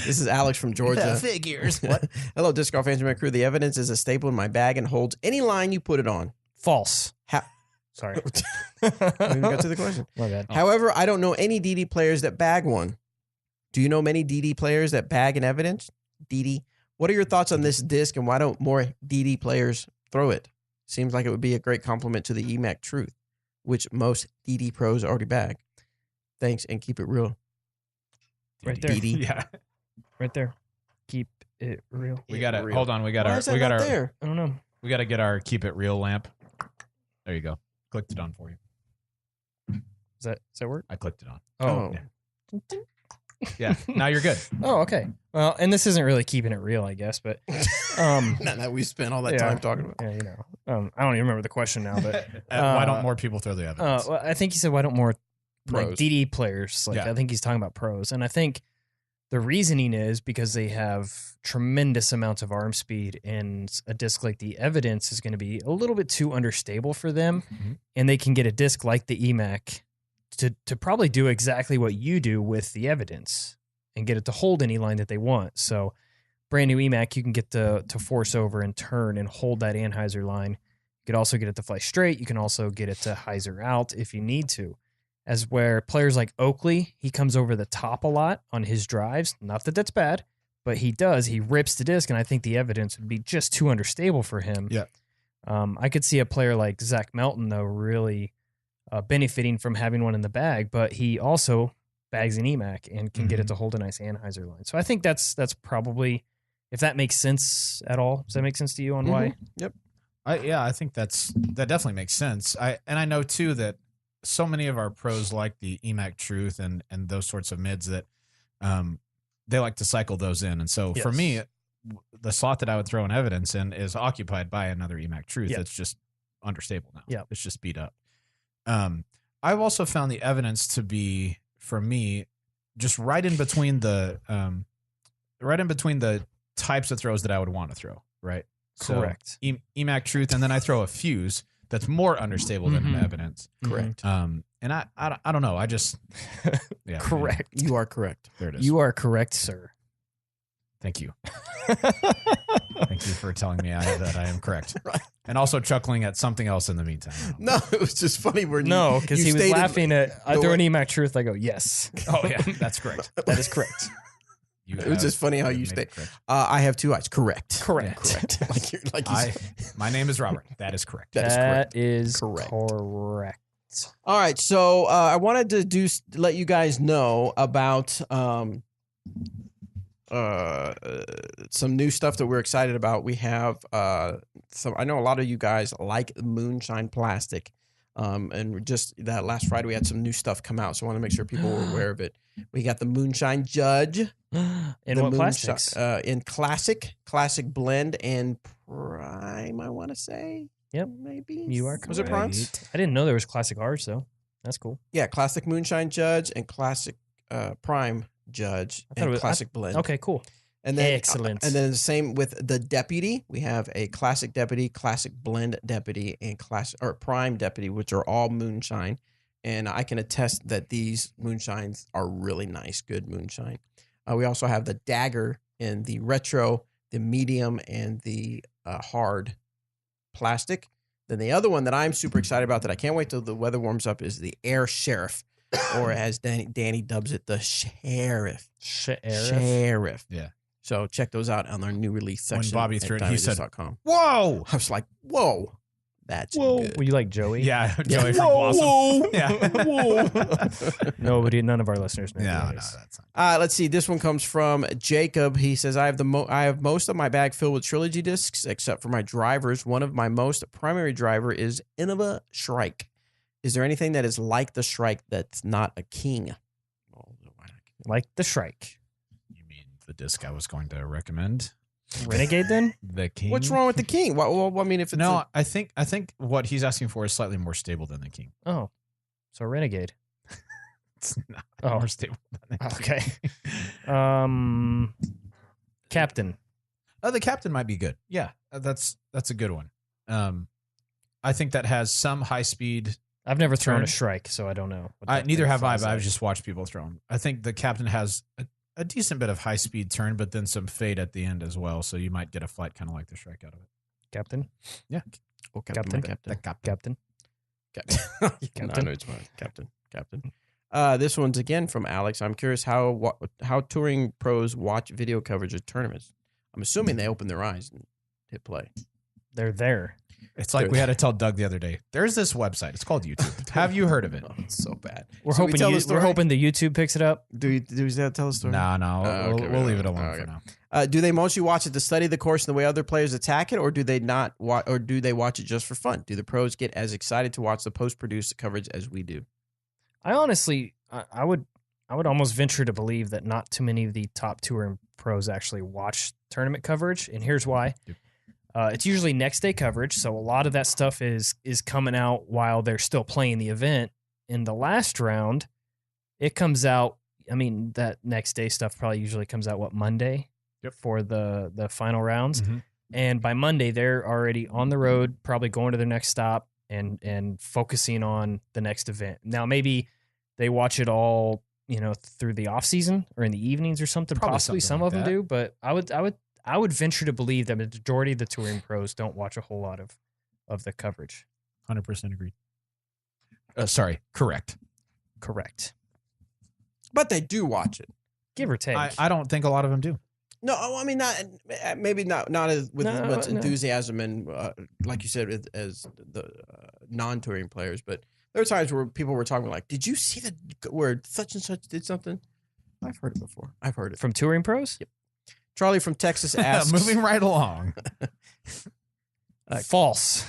This is Alex from Georgia. Figures. What? Hello, Disc Golf Answer Man crew. The evidence is a staple in my bag and holds any line you put it on. False. Ha- Sorry. We haven't got to the question. My bad. However, I don't know any DD players that bag one. Do you know many DD players that bag an evidence? DD. What are your thoughts on this disc and why don't more DD players throw it? Seems like it would be a great compliment to the EMAC Truth, which most DD pros already bag. Thanks and keep it real. Right there. DD. Yeah. Right there. Keep it real. We got to Real. hold on. We got Why our is that we got not our there? I don't know. we got to get our keep it real lamp. There you go. Clicked it on for you. Does that work? I clicked it on. Oh. Yeah. Now you're good. Oh, okay. Well, and this isn't really keeping it real, I guess, but Not that we spent all that Yeah. time talking about. yeah, I don't even remember the question now, but Why don't more people throw the evidence? well, I think he said why don't more like Pros. DD players? Like Yeah. I think he's talking about pros, and I think the reasoning is because they have tremendous amounts of arm speed, and a disc like the Evidence is going to be a little bit too understable for them, Mhm. and they can get a disc like the EMAC to probably do exactly what you do with the Evidence and get it to hold any line that they want. So brand new EMAC, you can get to force over and turn and hold that Anheuser line. You could also get it to fly straight. You can also get it to hyzer out if you need to. As where players like Oakley, he comes over the top a lot on his drives. Not that that's bad, but he does. He rips the disc, and I think the Evidence would be just too understable for him. Yeah. I could see a player like Zach Melton, though, really benefiting from having one in the bag, but he also bags an EMAC and can get it to hold a nice Anheuser line. So I think that's probably, if that makes sense at all. Does that make sense to you on why? Yep. I think that definitely makes sense. I know too that so many of our pros like the EMAC Truth and those sorts of mids that they like to cycle those in. And so for Yes. me, the slot that I would throw an Evidence in is occupied by another EMAC Truth Yeah. that's just understable now. Yeah. It's just beat up. I've also found the Evidence to be, for me, just right in between the types of throws that I would want to throw, right? So Correct. EMAC Truth, and then I throw a Fuse that's more unstable than an Mhm. Evidence. Correct. And I don't know. I just yeah. Correct. You are correct. There it is. You are correct, sir. Thank you. Thank you for telling me that I am correct, and also chuckling at something else in the meantime. No, it was just funny when No, because you he was stated- laughing at I the threw way- an EMAC Truth. I go, yes. Oh yeah, that's correct. That is correct. You It was just funny how you made state. it correct. I have two eyes. Correct. Correct. Correct. like you said. My name is Robert. That is correct. That is correct. That is Correct. correct. All right, so I wanted to let you guys know about some new stuff that we're excited about. We have some. I know a lot of you guys like Moonshine Plastic, and just that last Friday we had some new stuff come out. So I want to make sure people were aware of it. We got the Moonshine Judge. In the what Moonshine- plastics? in classic blend, and prime. I want to say. Yep. Maybe You are Was it prime? correct. I didn't know there was classic R's, though. That's cool. Yeah, classic Moonshine Judge and classic Prime Judge I thought it and was- classic blend. Okay, cool. and then Excellent. And then the same with the Deputy. We have a classic Deputy, classic blend Deputy, and classic or Prime Deputy, which are all moonshine. And I can attest that these moonshines are really nice, good moonshine. We also have the Dagger in the retro, the medium, and the hard plastic. Then the other one that I'm super excited about that I can't wait till the weather warms up is the Air Sheriff. or as Danny dubs it, the Sheriff. Sheriff. Yeah. So check those out on our new release When section. Bobby at threw it, he said, dynamicdisc.com. Whoa! I was like, whoa, that's Whoa. good. Were you like Joey? Yeah, Yeah. Joey from Blossom. Whoa. Yeah. None of our listeners know. No, who no, that is. that's not. Let's see. This one comes from Jacob. He says, I have most of my bag filled with trilogy discs, except for my drivers. One of my most primary driver is Innova Shrike. Is there anything that is like the Shrike that's not a king? Like the Shrike. You mean the disc I was going to recommend? Renegade then? The King? What's wrong with the king? Well, I mean, if it's No, I think what he's asking for is slightly more stable than the King. Oh. So Renegade. It's not Oh. more stable than the Okay. King. Captain. Oh, the Captain might be good. Yeah, that's a good one. I think that has some high speed. I've never thrown Turn. a Shrike, so I don't know. what that Neither thing have I, flies but I've like. just watched people throw them. I think the Captain has a decent bit of high speed turn, but then some fade at the end as well. So you might get a flight kind of like the Shrike out of it. Captain. Yeah. Oh, Captain. Captain. The Captain. Captain. Captain. No, I know it's fine. Captain. This one's again from Alex. I'm curious how touring pros watch video coverage of tournaments. I'm assuming they open their eyes and hit play. They're there. It's like we had to tell Doug the other day. There's this website. It's called YouTube. Have you heard of it? Oh, it's so bad. We're So we hoping tell the we're story? hoping the YouTube picks it up. Do we tell the story? No. Okay, we'll leave it alone okay. for now. Do they mostly watch it to study the course and the way other players attack it, or do they not? Or do they watch it just for fun? Do the pros get as excited to watch the post-produced coverage as we do? I honestly, I would almost venture to believe that not too many of the top touring pros actually watch tournament coverage, and here's why. Yep. It's usually next day coverage, so a lot of that stuff is coming out while they're still playing the event. In the last round, it comes out. I mean, that next day stuff probably usually comes out Monday for the final rounds, Mhm. and by Monday they're already on the road, probably going to their next stop and focusing on the next event. Now maybe they watch it all, through the off season or in the evenings or something. Probably Possibly something some like of them that. do, but I would venture to believe that the majority of the touring pros don't watch a whole lot of the coverage. 100% agreed. Sorry, correct. Correct. But they do watch it. Give or take. I don't think a lot of them do. No, I mean not maybe not as with as No, much no. enthusiasm and like you said as the non-touring players. But there are times where people were talking like, "Did you see where such and such did something?" I've heard it before. I've heard it. From touring pros? Yep. Charlie from Texas asks, Moving right along. False.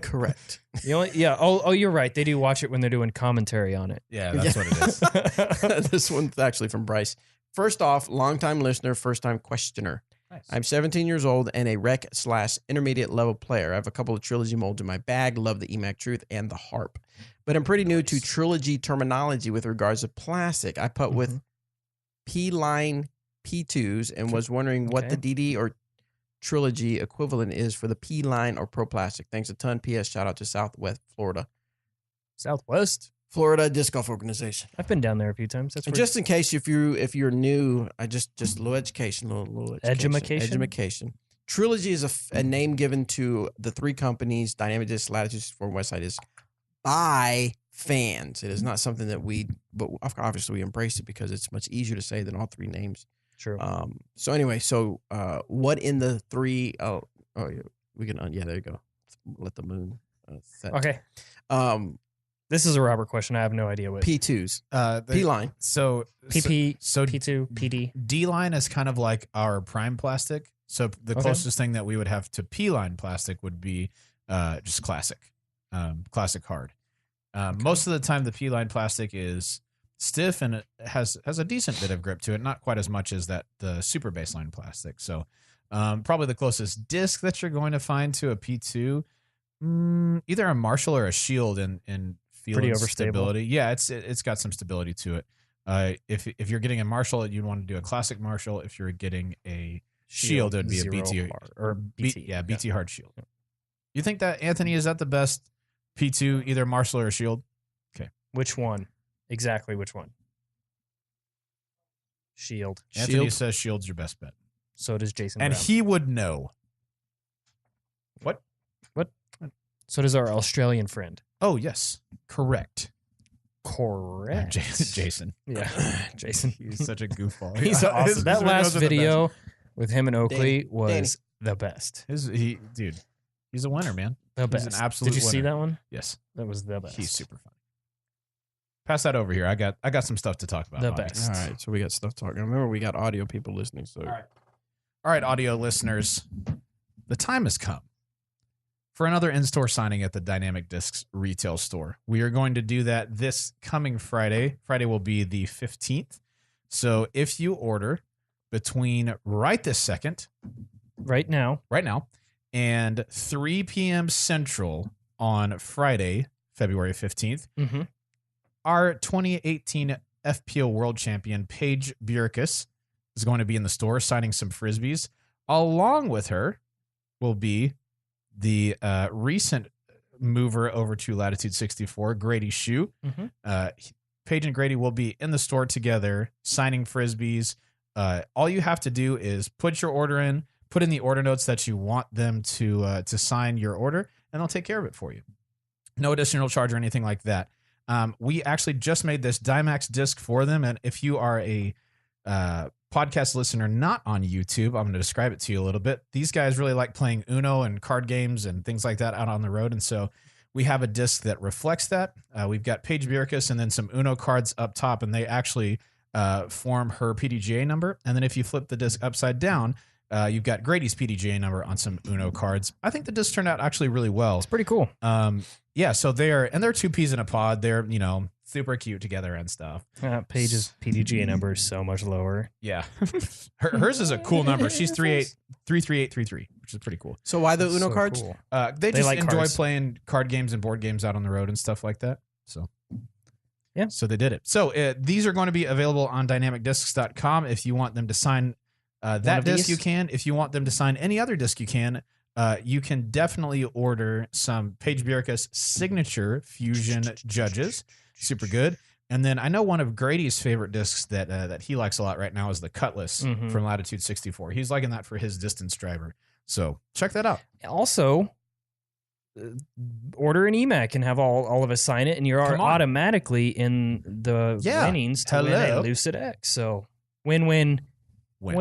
correct. You're right. They do watch it when they're doing commentary on it. Yeah, that's what it is. This one's actually from Bryce. First off, longtime listener, first time questioner. Nice. I'm 17 years old and a rec/intermediate level player. I have a couple of trilogy molds in my bag. Love the EMAC Truth and the Harp. But I'm pretty new to trilogy terminology with regards to plastic. I put with P-line P2s and was wondering what the DD or trilogy equivalent is for the P-line or Pro Plastic. Thanks a ton. P.S. Shout out to Southwest Florida. Southwest? Florida Disc Golf Organization. I've been down there a few times. That's And where just in case if you're new, I just a little education, little education. Edumacation. Trilogy is a name given to the three companies, Dynamic Disc, Latitude 64, and Westside Disc, by fans. It is not something that but obviously we embrace it because it's much easier to say than all three names. True. So anyway, what in the three? Oh yeah, we can. Yeah, there you go. Let the moon set. Okay. This is a Robert question. I have no idea what P2s, The- P-line. So PP, so P2, PD. D-line is kind of like our prime plastic. So the Okay. closest thing that we would have to P-line plastic would be just classic, classic hard. Most of the time, the P-line plastic is stiff and it has a decent bit of grip to it. Not quite as much as the super baseline plastic. So probably the closest disc that you're going to find to a P2, either a Marshall or a Shield in feeling Pretty overstable. stability. Yeah, it's got some stability to it. If you're getting a Marshall, you'd want to do a classic Marshall. If you're getting a Shield, it would be a Zero BT hard, or BT. BT hard Shield. You think that, Anthony, is that the best P2, either Marshall or a Shield? Which one? Exactly which one? Shield. Anthony Shield? says Shield's your best bet, So does Jason and Brown. he would know. So does our Australian friend. Oh yes, correct. Correct. Jason. Yeah, Jason. He's such a goofball. He's awesome. His That videos last are the video with him and Oakley Danny. was the best. best. Dude, he's a winner, man. The He's best. an absolute Did you see winner. that one? Yes, That was the best. he's super funny. Pass that over here. I got some stuff to talk about. The Bobby. best. All right, so we got stuff talking. Remember, we got audio people listening. So All right, audio listeners, the time has come for another in-store signing at the Dynamic Discs retail store. We are going to do that this coming Friday. Friday will be the 15th. So if you order between right this second, Right now. and 3 p.m. Central on Friday, February 15th, Mm-hmm. our 2018 FPO World Champion, Paige Bierkus, is going to be in the store signing some Frisbees. Along with her will be the recent mover over to Latitude 64, Grady Shue. Mhm. Paige and Grady will be in the store together signing Frisbees. All you have to do is put your order in, put in the order notes that you want them to sign your order, and they'll take care of it for you. No additional charge or anything like that. We actually just made this Dymax disc for them, and if you are a podcast listener not on YouTube, I'm going to describe it to you a little bit. These guys really like playing Uno and card games and things like that out on the road, and so we have a disc that reflects that. We've got Paige Bierkus and then some Uno cards up top, and they actually form her PDGA number. And then if you flip the disc upside down, you've got Grady's PDGA number on some Uno cards. I think the disc turned out actually really well. It's pretty cool. Yeah, so they're two peas in a pod. They're, super cute together and stuff. Paige's PDGA number is so much lower. Yeah. Hers is a cool number. She's 33833, which is pretty cool. So why the That's Uno so cards? cool. They just like enjoy cards. playing card games and board games out on the road and stuff like that. So, yeah. So they did it. So these are going to be available on dynamicdiscs.com. If you want them to sign that of disc, these? you can. If you want them to sign any other disc, you can. You can definitely order some Paige Bierkus signature Fusion Judges. Super good. And then I know one of Grady's favorite discs that he likes a lot right now is the Cutlass Mhm. from Latitude 64. He's liking that for his distance driver. So check that out. Also, order an EMAC and have all of us sign it, and you're Come on. automatically in the Yeah. winnings to win Hello. a Lucid X. So win. We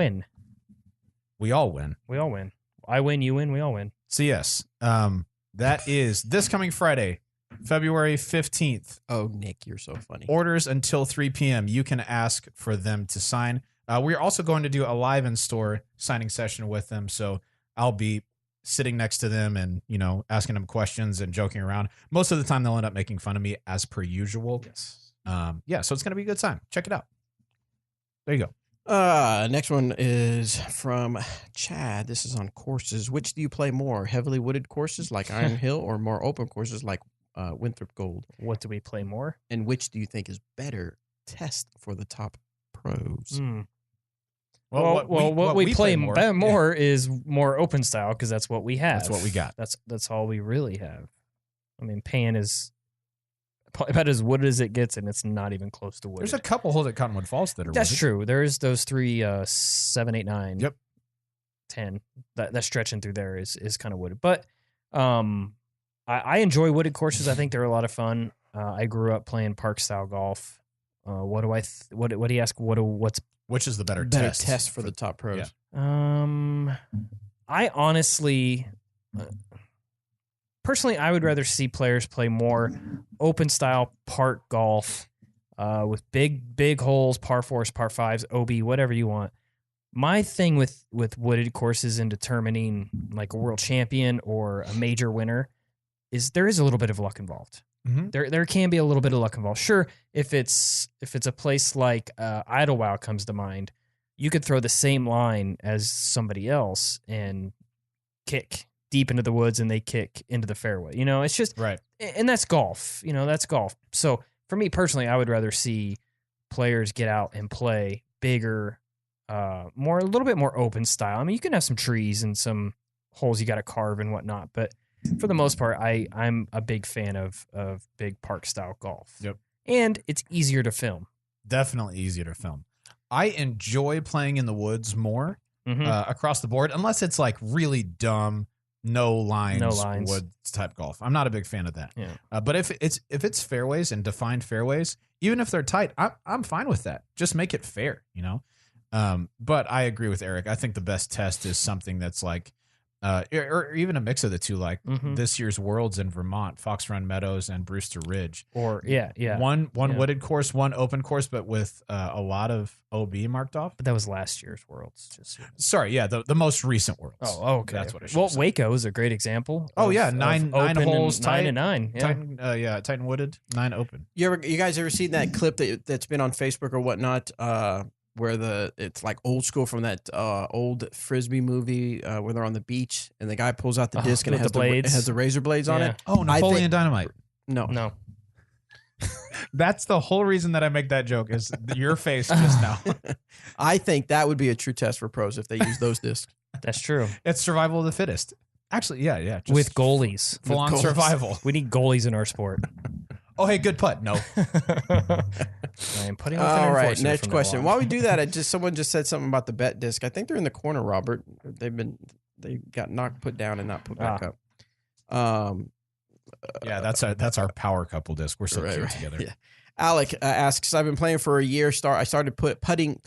all win. We all win. I win, you win, we all win. So yes, that is this coming Friday, February 15th. Oh, Nick, you're so funny. Orders until 3 p.m. You can ask for them to sign. We're also going to do a live in-store signing session with them. So I'll be sitting next to them and, asking them questions and joking around. Most of the time they'll end up making fun of me as per usual. Yes. So it's going to be a good time. Check it out. There you go. Next one is from Chad. This is on courses. Which do you play more? Heavily wooded courses like Iron Hill or more open courses like Winthrop Gold? What do we play more? And which do you think is better test for the top pros? Hmm. What we play more is more open style because that's what we have. That's what we got. That's all we really have. I mean, Pan is probably about as wooded as it gets, and it's not even close to wooded. There's a couple holes at Cottonwood Falls that are That's wooded. true. There's those 3, 7, 8, 9, Yep. 10. That stretching through there is kind of wooded. But I enjoy wooded courses. I think they're a lot of fun. I grew up playing park style golf. What do you ask? What's Which is the better test for the top pros. Yeah. I honestly, personally, I would rather see players play more open style park golf with big holes, par 4s, par 5s, OB, whatever you want. My thing with wooded courses and determining like a world champion or a major winner is there is a little bit of luck involved. Mhm. There can be a little bit of luck involved. Sure, if it's a place like Idlewild comes to mind, you could throw the same line as somebody else and kick deep into the woods and they kick into the fairway. It's just Right. and that's golf. That's golf. So for me personally, I would rather see players get out and play bigger, a little bit more open style. I mean, you can have some trees and some holes you got to carve and whatnot, but for the most part, I'm a big fan of big park style golf. Yep. And it's easier to film. Definitely easier to film. I enjoy playing in the woods more Mhm. across the board, unless it's like really dumb, no lines, lines. wood type golf. I'm not a big fan of that. Yeah. But if it's fairways and defined fairways, even if they're tight, I'm fine with that. Just make it fair, you know. But I agree with Eric. I think the best test is something that's like, or even a mix of the two, like this year's Worlds in Vermont, Fox Run Meadows and Brewster Ridge. Or yeah. One Yeah. wooded course, one open course, but with a lot of OB marked off. But that was last year's Worlds. Sorry, yeah, the most recent Worlds. Oh, okay. That's what I should Well, say. Waco is a great example. Oh, of- yeah, of nine open and holes, 9 tight- and 9. Yeah. Titan wooded, 9 open. You guys ever seen that clip that's been on Facebook or whatnot? Where it's like old school from that old Frisbee movie where they're on the beach and the guy pulls out the disc and it with has the blades. it has the razor blades on Yeah. it. Oh, I Napoleon think- Dynamite. No, No. That's the whole reason that I make that joke is your face just now. I think that would be a true test for pros if they use those discs. That's true. It's survival of the fittest. Actually, yeah. Just With goalies. full on goalies. survival. We need goalies in our sport. Oh, hey, good putt. No. I am putting All right, next question. While we do that, someone just said something about the bet disc. I think they're in the corner, Robert. They got put down and not put back up. Yeah, that's our power couple disc. We're so cute together. Yeah. Alec asks, I've been playing for a year. I started putting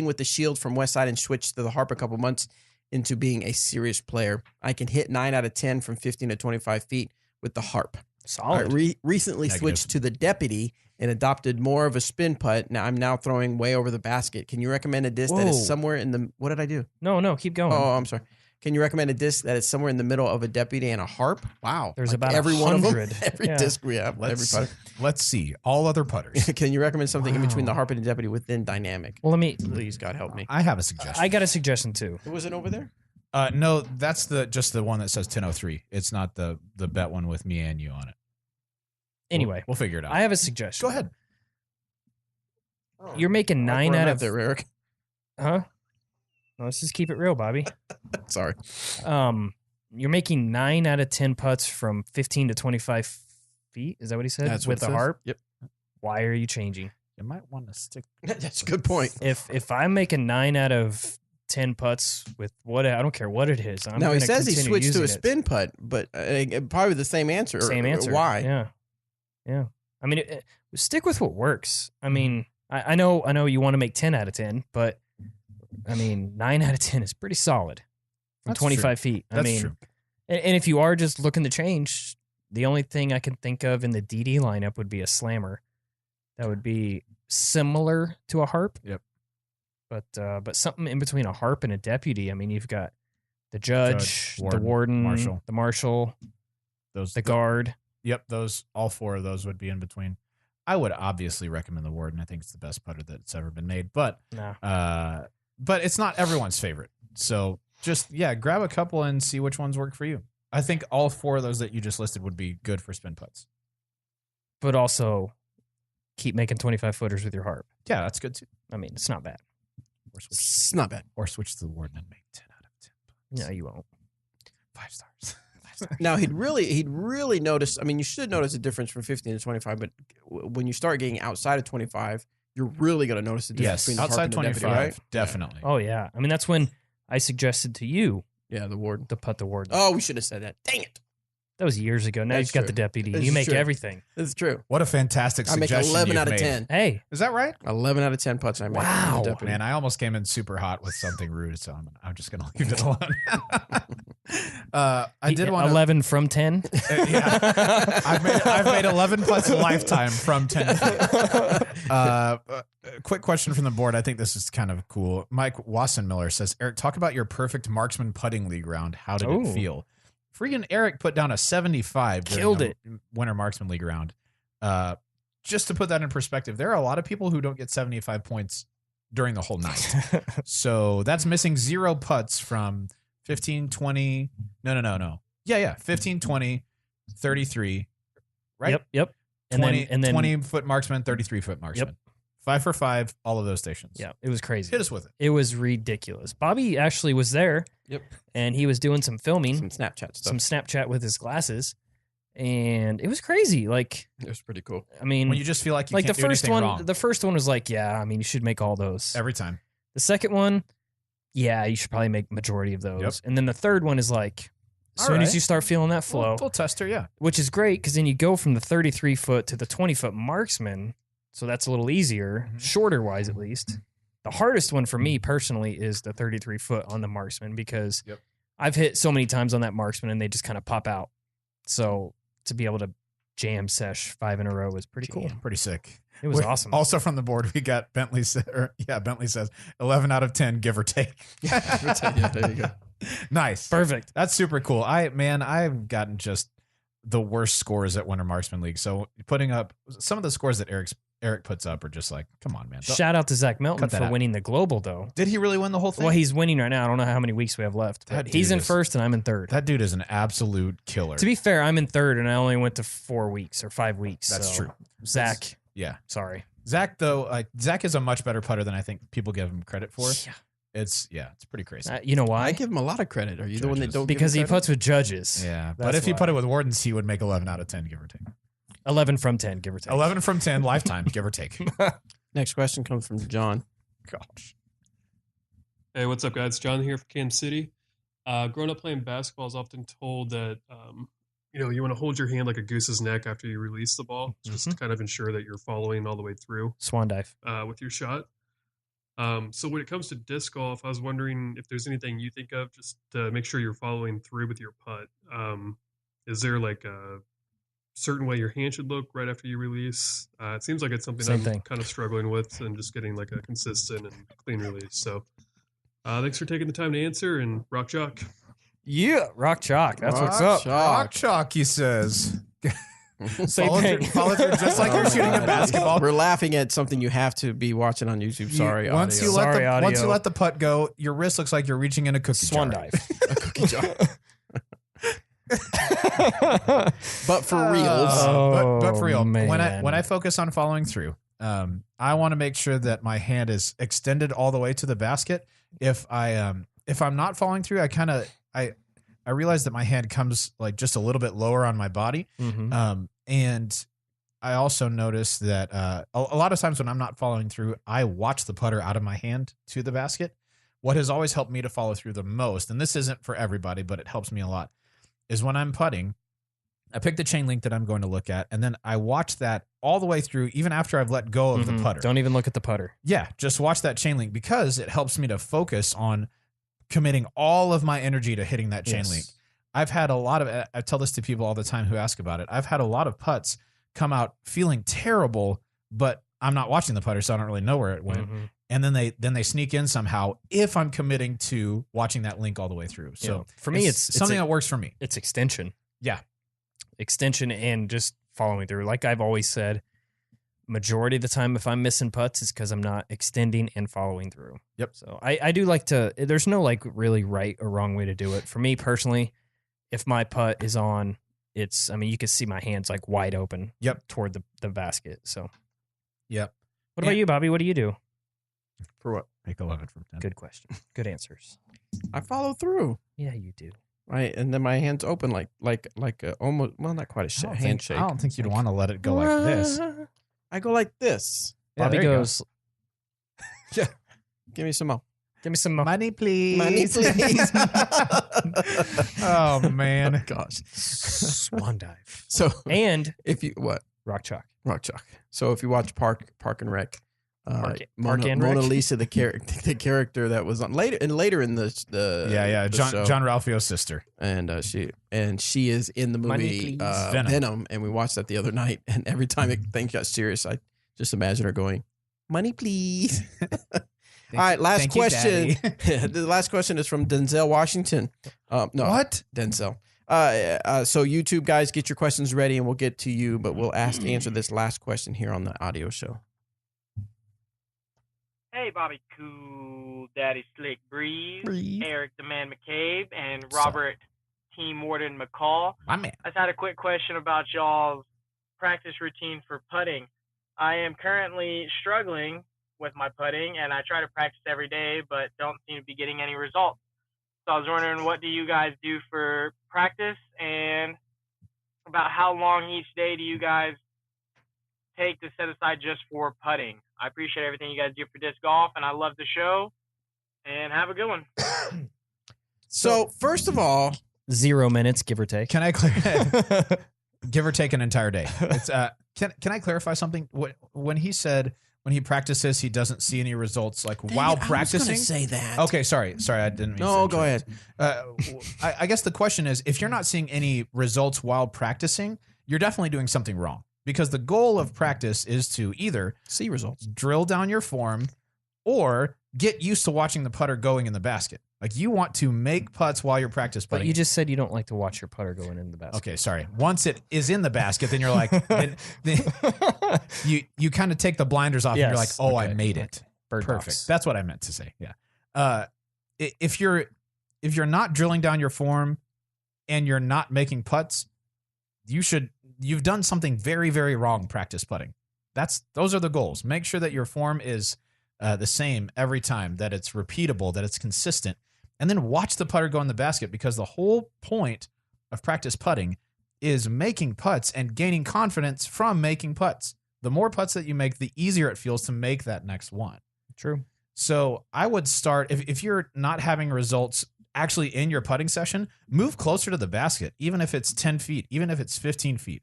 with the Shield from Westside and switched to the Harp a couple months into being a serious player. I can hit 9 out of 10 from 15 to 25 feet with the Harp. Solid. I recently Negative. switched to the Deputy and adopted more of a spin putt. Now I'm throwing way over the basket. Can you recommend a disc that Whoa. is somewhere in the? What did I do? No, keep going. Oh, I'm sorry. Can you recommend a disc that is somewhere in the middle of a Deputy and a Harp? Wow, There's Like about every one of them. 100. Every Yeah. disc we have. Every putter. Let's see. All other putters. Can you recommend something in between the Wow. Harp and the Deputy within Dynamic? Well, Please, God help me. I have a suggestion. I got a suggestion too. Was it over there? No, that's just the one that says 1003. It's not the bet one with me and you on it. Anyway, We'll figure it out. I have a suggestion. Go ahead. You're making 9 out of there, Eric. Huh? No, let's just keep it real, Bobby. Sorry. You're making 9 out of 10 putts from 15 to 25 feet. Is that what he said? That's what with it the says. Harp. Yep. Why are you changing? You might want to stick. That's a good point. If I'm making 9 out of 10 putts with what I don't care what it is. I'm Now he gonna says he continue switched to a using it. spin putt, but probably the same answer. Same answer. Why? Yeah. I mean, stick with what works. I mean, I know you want to make 10 out of 10, but I mean, 9 out of 10 is pretty solid from That's 25 feet. I That's mean, true. and if you are just looking to change, the only thing I can think of in the DD lineup would be a slammer. That would be similar to a Harp. Yep. But something in between a Harp and a Deputy. I mean, you've got the Judge, the Warden, Marshal. the Marshal, Those the Guard. Yep, all 4 of those would be in between. I would obviously recommend the Warden. I think it's the best putter that's ever been made, but No. but it's not everyone's favorite. So just grab a couple and see which ones work for you. I think all 4 of those that you just listed would be good for spin putts. But also keep making 25 footers with your Harp. Yeah, that's good too. I mean, it's not bad. It's not bad. Or switch to the Warden and make 10 out of 10. No, you won't. 5 stars. 5 stars. Now he'd really notice. I mean, you should notice a difference from 15 to 25, but when you start getting outside of 25, you're really going to notice the difference Yes, between the Harp outside and the 25, Deputy, right? definitely. Oh, yeah. I mean, that's when I suggested to you Yeah, the Warden. to put the Warden. Oh, we should have said that. Dang it. That was years ago. Now That's you've got true. the Deputy. This You is make true. everything. That's true. What a fantastic I make suggestion 11 you've out of made. 10. Hey, Is that right? 11 out of 10 putts I make. Wow. with the Deputy. Man, I almost came in super hot with something rude, so I'm just going to leave it alone. I did want 11 from 10. yeah. I've made 11 putts a lifetime from 10 feet. Quick question from the board. I think this is kind of cool. Mike Wassenmiller says, Eric, talk about your perfect marksman putting league round. How did Ooh. it feel? Freaking Eric put down a 75 during Killed a it. Winter Marksman League round. Just to put that in perspective, there are a lot of people who don't get 75 points during the whole night. So that's missing 0 putts from 15, 20. No. Yeah. 15, 20, 33. Right? Yep. 20, And then 20-foot marksman, 33-foot marksman. 5 for 5, all of those stations. Yeah, it was crazy. Hit us with it. It was ridiculous. Bobby actually was there. Yep. And he was doing some filming, Some Snapchat stuff. some Snapchat with his glasses. And it was crazy. Like, It was pretty cool. I mean, When you just feel like you like can't the do first anything one, wrong. the first one was like, yeah, I mean, you should make all those. Every time. The second one, yeah, you should probably make majority of those. Yep. And then the third one is like, as soon as you start feeling that flow, Full tester, yeah. which is great because then you go from the 33 foot to the 20 foot marksman. So that's a little easier, shorter wise at least. The hardest one for me personally is the 33 foot on the marksman because I've hit so many times on that marksman and they just kind of pop out. So to be able to jam sesh 5 in a row was pretty cool. Pretty sick. It was awesome. Also from the board, we got Bentley. Bentley says 11 out of 10, give or take. Yeah, there you go. Nice. Perfect. That's super cool. I've gotten just the worst scores at Winter Marksman League. So putting up some of the scores that Eric puts up are just like, come on, man. Shout out to Zach Melton Cut that for out. winning the global though. Did he really win the whole thing? Well, he's winning right now. I don't know how many weeks we have left. That But he's dude in is- first and I'm in third. That dude is an absolute killer. To be fair, I'm in third and I only went to 4 weeks or 5 weeks. That's so true. Zach, Yeah. sorry. Zach, though, Zach is a much better putter than I think people give him credit for. Yeah. It's pretty crazy. You know why? I give him a lot of credit. Are you the one that Judges. don't? Because he give him puts with judges. Yeah. But That's if he why. put it with Wardens, he would make 11 out of 10, give or take. 11 from 10, give or take. 11 from 10, lifetime, give or take. credit? Next question comes from John. Gosh. Hey, what's up, guys? John here from Kansas City. Growing up playing basketball, I was often told that you want to hold your hand like a goose's neck after you release the ball, just to kind of ensure that you're following all the way through Swan dive. with your shot. So when it comes to disc golf, I was wondering if there's anything you think of just to make sure you're following through with your putt. Is there like a certain way your hand should look right after you release? It seems like it's something Same I'm thing. kind of struggling with and just getting like a consistent and clean release. So thanks for taking the time to answer, and rock chalk. Yeah, rock chalk. That's what's Rock up. chalk. Rock chalk, he says. Same Follow thing. through just like you're shooting a basketball. We're laughing at something you have to be watching on YouTube. Sorry, Once audio. you let Sorry, once you audio. let the putt go, your wrist looks like you're reaching in a cookie Swan jar. dive. a cookie jar. But for reals, But for real, Oh, when man. I focus on following through, I want to make sure that my hand is extended all the way to the basket. If I'm not following through, I realize that my hand comes like just a little bit lower on my body. Mhm. And I also notice that a lot of times when I'm not following through, I watch the putter out of my hand to the basket. What has always helped me to follow through the most, and this isn't for everybody, but it helps me a lot, is when I'm putting, I pick the chain link that I'm going to look at, and then I watch that all the way through, even after I've let go of the Mhm. putter. Don't even look at the putter. Yeah, just watch that chain link because it helps me to focus on committing all of my energy to hitting that chain Yes. link. I've had a lot of, I tell this to people all the time who ask about it. I've had a lot of putts come out feeling terrible, but I'm not watching the putter, so I don't really know where it went. Mhm. And then they sneak in somehow if I'm committing to watching that link all the way through. So Yeah. For me, it's something a- that works for me. It's extension. Yeah. Extension and just following through. Like I've always said, majority of the time if I'm missing putts, it's because I'm not extending and following through. Yep. So I do like to, there's no like really right or wrong way to do it. For me personally, if my putt is on, you can see my hands like wide open toward the basket. So Yep. what about you, Bobby? What do you do? for what? Make 11 from 10. Good question. Good answers. I follow through. Yeah, you do. Right, and then my hands open like a almost, well, not quite a handshake. I don't think you'd want to let it go like this. I go like this. Yeah, Bobby there you go. goes, Give me some more. give me some more. Money, please. Money, please. Oh, man. Gosh. Swan dive. So And if you what rock chalk. rock chalk. So if you watch Park and Rec, Park Mona, and Mona Rec? Lisa, the character that was on later in the Yeah. the John show. Ralphio's sister. And she is in the Money, movie please. Venom, and we watched that the other night. And every time things got serious, I just imagine her going, "Money, please." All right, last Thank you, question. Daddy. The last question is from Denzel Washington. No, What? Denzel. So YouTube guys, get your questions ready, and we'll get to you. But we'll answer this last question here on the audio show. Hey, Bobby Cool, Daddy Slick Breeze, Breeze. Eric the Man McCabe, and Robert Team Warden McCall. My man. I just had a quick question about y'all's practice routine for putting. I am currently struggling with my putting, and I try to practice every day, but don't seem to be getting any results. So I was wondering, what do you guys do for practice, and about how long each day do you guys take to set aside just for putting? I appreciate everything you guys do for disc golf, and I love the show. And have a good one. So first of all, 0 minutes, give or take. Can I give or take an entire day? It's can I clarify something? When he said when he practices he doesn't see any results like while practicing. I was gonna say that. Okay, sorry, I didn't mean No, to go ahead. I guess the question is, if you're not seeing any results while practicing, you're definitely doing something wrong, because the goal of practice is to either See results. drill down your form or get used to watching the putter going in the basket. Like, you want to make putts while you're practice But putting. you just said you don't like to watch your putter going in the basket. Okay, sorry. Once it is in the basket, then you're like, then you kind of take the blinders off and you're like, Yes, oh, I okay, made okay. it. Bird Perfect. box. That's what I meant to say. Yeah. If you're not drilling down your form and you're not making putts, you've done something very, very wrong practice putting. Those are the goals. Make sure that your form is the same every time, that it's repeatable, that it's consistent, and then watch the putter go in the basket, because the whole point of practice putting is making putts and gaining confidence from making putts. The more putts that you make, the easier it feels to make that next one. True. So I would start, if you're not having results actually in your putting session, move closer to the basket, even if it's 10 feet, even if it's 15 feet.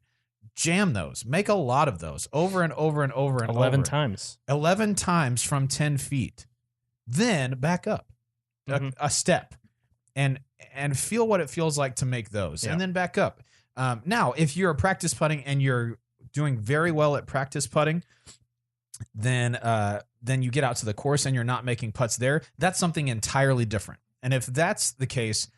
Jam those. Make a lot of those over and over and over and 11 over. times. 11 times from 10 feet. Then back up a step and feel what it feels like to make those, Yeah. and then back up. Now, if you're practice putting and you're doing very well at practice putting, then you get out to the course and you're not making putts there. That's something entirely different. And if that's the case,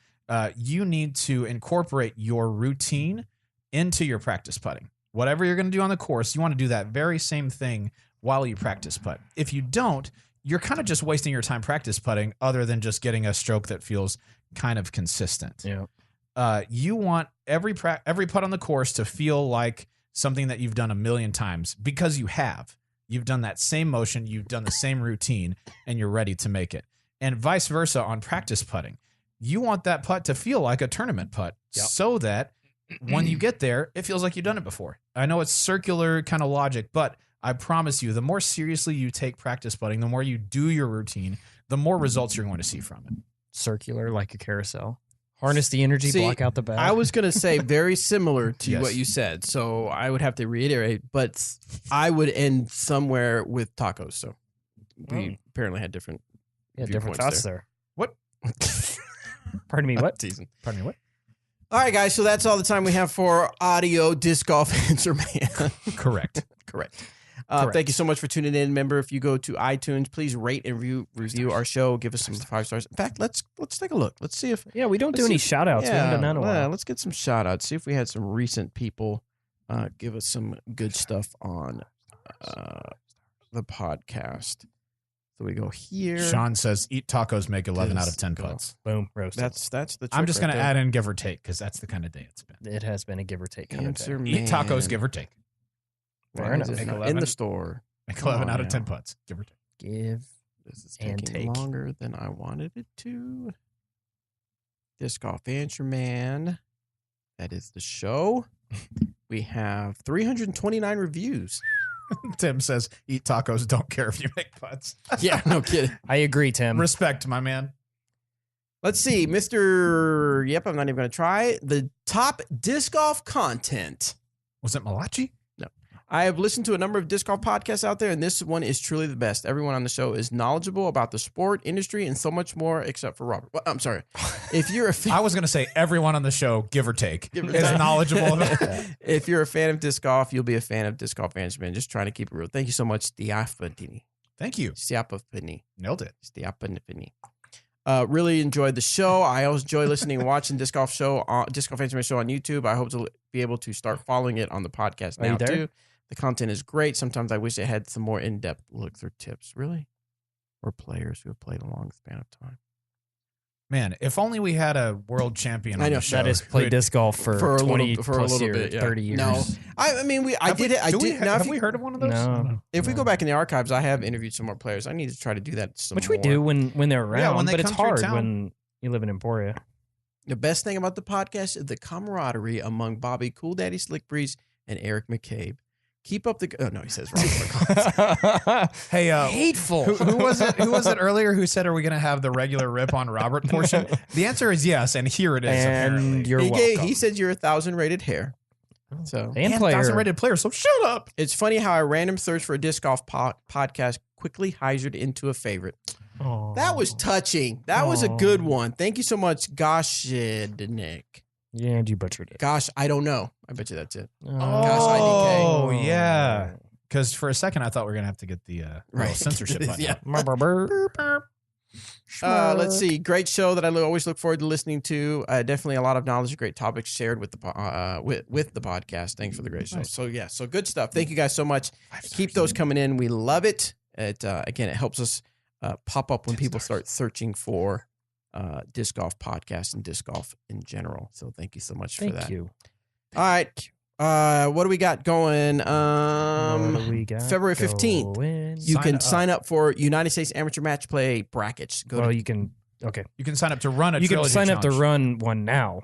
you need to incorporate your routine into your practice putting. Whatever you're going to do on the course, you want to do that very same thing while you practice putt. If you don't, you're kind of just wasting your time practice putting, other than just getting a stroke that feels kind of consistent. Yeah. You want every putt on the course to feel like something that you've done a million times, because you have. You've done that same motion, you've done the same routine, and you're ready to make it. And vice versa on practice putting. You want that putt to feel like a tournament putt, so that when you get there, it feels like you've done it before. I know it's circular kind of logic, but I promise you, the more seriously you take practice putting, the more you do your routine, the more results you're going to see from it. Circular, like a carousel. Harness the energy, See, block out the bag. I was going to say very similar to Yes. what you said, so I would have to reiterate, but I would end somewhere with tacos. So we apparently had different different viewpoints thoughts there. What? Pardon me, what? Teasing. Pardon me, what? All right, guys, so that's all the time we have for audio disc golf answer man. Correct. Correct. Correct. Thank you so much for tuning in. Remember, if you go to iTunes, please rate and review our show. Give us some 5 stars. In fact, let's take a look. Let's see if Yeah, we don't do let's any see- shout outs. we haven't done that in a while. let's get some shout outs. See if we had some recent people give us some good stuff on the podcast. So we go here. Sean says, eat tacos, make 11 out of 10 Go. putts. Boom, roasted. That's the. I'm trick just right going to there. add in give or take, because that's the kind of day it's been. It has been a give or take kind Answer of day. Eat tacos, man. give or take. Fair Why is enough. it Make not 11. in the store. Make Come 11 on out of now. 10 putts, give or take. Give. This is And taking take. longer than I wanted it to. Disc Golf Answer Man. That is the show. We have 329 reviews. Tim says, eat tacos, don't care if you make putts. Yeah, no kidding. I agree, Tim. Respect, my man. Let's see, Mr. Yep, I'm not even going to try. The top disc golf content. Was it Malachi? No. I have listened to a number of disc golf podcasts out there, and this one is truly the best. Everyone on the show is knowledgeable about the sport, industry, and so much more, except for Robert. Well, I'm sorry. If you're a fan, I was going to say everyone on the show, give or take, Give or is take. knowledgeable about if you're a fan of disc golf, you'll be a fan of Disc Golf Management. Just trying to keep it real. Thank you so much, Stiapantini. Thank you. Stiapantini. Nailed it. Stiapantini. Really enjoyed the show. I always enjoy listening and watching Disc Golf Management show on YouTube. I hope to be able to start following it on the podcast Are you now there? too. The content is great. Sometimes I wish it had some more in-depth look through tips. Really? Or players who have played a long span of time. Man, if only we had a world champion I on know. the show. That has played disc golf for For a 20 little- for a plus little years, bit, yeah. 30 years. No. I mean, I did it. I did. Now, Have we heard of one of those? No. if we go back in the archives, I have interviewed some more players. I need to try to do that some Which more. we do when they're around, Yeah, when they but it's come through hard town. when you live in Emporia. The best thing about the podcast is the camaraderie among Bobby Cool Daddy Slick Breeze and Eric McCabe. Keep up the. Oh no, he says Robert. Hey, hateful. Who was it? Who was it earlier? Who said, "Are we going to have the regular rip on Robert portion?" The answer is yes, and here it is. And apparently, you're welcome. He said you're 1,000 rated hair. So And player. 1,000 rated player. So shut up. it's funny how a random search for a disc golf podcast quickly hyzered into a favorite. Aw. That was touching. That was a good one. Thank you so much, Gosh, Nick. Yeah, and you butchered it. Gosh, I don't know. I bet you that's it. Oh, Gosh, IDK. Oh yeah. Because for a second I thought we were gonna have to get the Right. censorship button. Yeah. up. Let's see. Great show that I always look forward to listening to. Definitely a lot of knowledge, great topics shared with the with the podcast. Thanks for the great show. Nice. So yeah, so good stuff. Thank you guys so much. Keep those coming in. We love it. It again, it helps us pop up when people start searching for disc golf podcasts and disc golf in general. So thank you so much for that. Thank you. All right. What do we got going? What do we got February 15th. going? You can sign up for United States Amateur Match Play brackets. Go Well, to you can. Okay. You can sign up to run a You can trilogy sign up to challenge. run one now.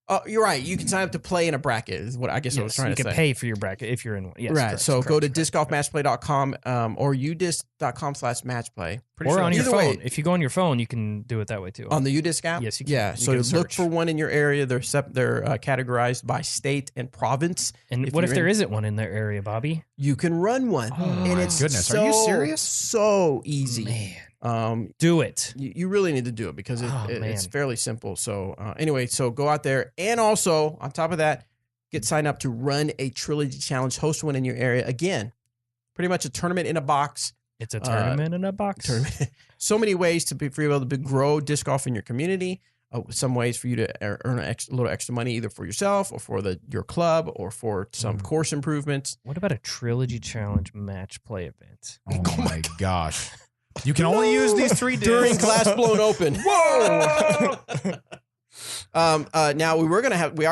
Oh, you're right. You can sign up to play in a bracket. Is what I guess I was Yes, trying you to can say. pay for your bracket if you're in one. Yes, right. correct, So go to correct. discgolfmatchplay.com or udisc.com/matchplay. Or on your Either phone. way, If you go on your phone, you can do it that way too. on the UDisc app. Yes, you can. Yeah. You So can look search. for one in your area. They're categorized by state and province. And what if there isn't one in their area, Bobby? You can run one, Oh, and my it's goodness. Are you so- serious? So easy. Man, do it. You really need to do it because Oh, it's man. fairly simple. So anyway, so go out there, and also on top of that, get signed up to run a trilogy challenge, host one in your area. Again, pretty much a tournament in a box. It's a tournament in a box. Tournament. So many ways to be able to grow disc golf in your community. Some ways for you to earn a little extra money, either for yourself or for your club or for some course improvements. What about a trilogy challenge match play event? Oh my gosh. You can only use these 3 discs. During glass blown open. Whoa! Now we are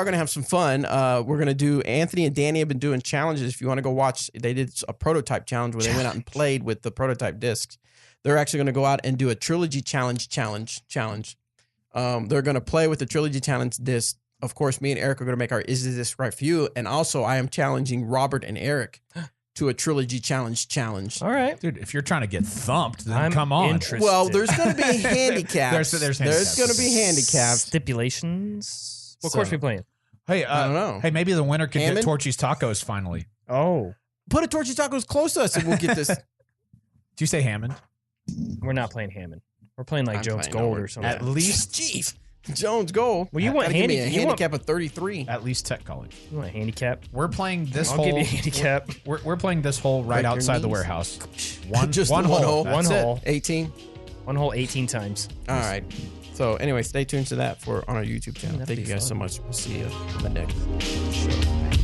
gonna have some fun. We're gonna do. Anthony and Danny have been doing challenges. If you want to go watch, they did a prototype challenge where they went out and played with the prototype discs. They're actually gonna go out and do a trilogy challenge. They're gonna play with the trilogy challenge disc. Of course, me and Eric are gonna make our "Is This Right for You?" And also, I am challenging Robert and Eric to a trilogy challenge. All right. Dude, if you're trying to get thumped, then I'm come on. interested. Well, there's gonna be handicaps. There's There's gonna be handicaps. Stipulations. What So- course are we playing? Hey, I don't know. Hey, maybe the winner could Hammond? get Torchy's Tacos finally. Oh, Put a Torchy Tacos close to us, and we'll get this. Do you say Hammond? we're not playing Hammond. We're playing like I'm Jones playing Gold Howard. or something. At least Jeez, Jones goal. Well, you want Gotta give me a you want- handicap of 33. At least Tech College. You want a handicap? We're playing this I'll hole. give you a handicap. We're playing this hole right Break your outside the knees. warehouse. Just one the one hole. hole. One That's it. hole. 18. One hole 18 times. All right. So anyway, stay tuned to that on our YouTube channel. That'd Thank be you guys so fun. much. We'll see you on the next show.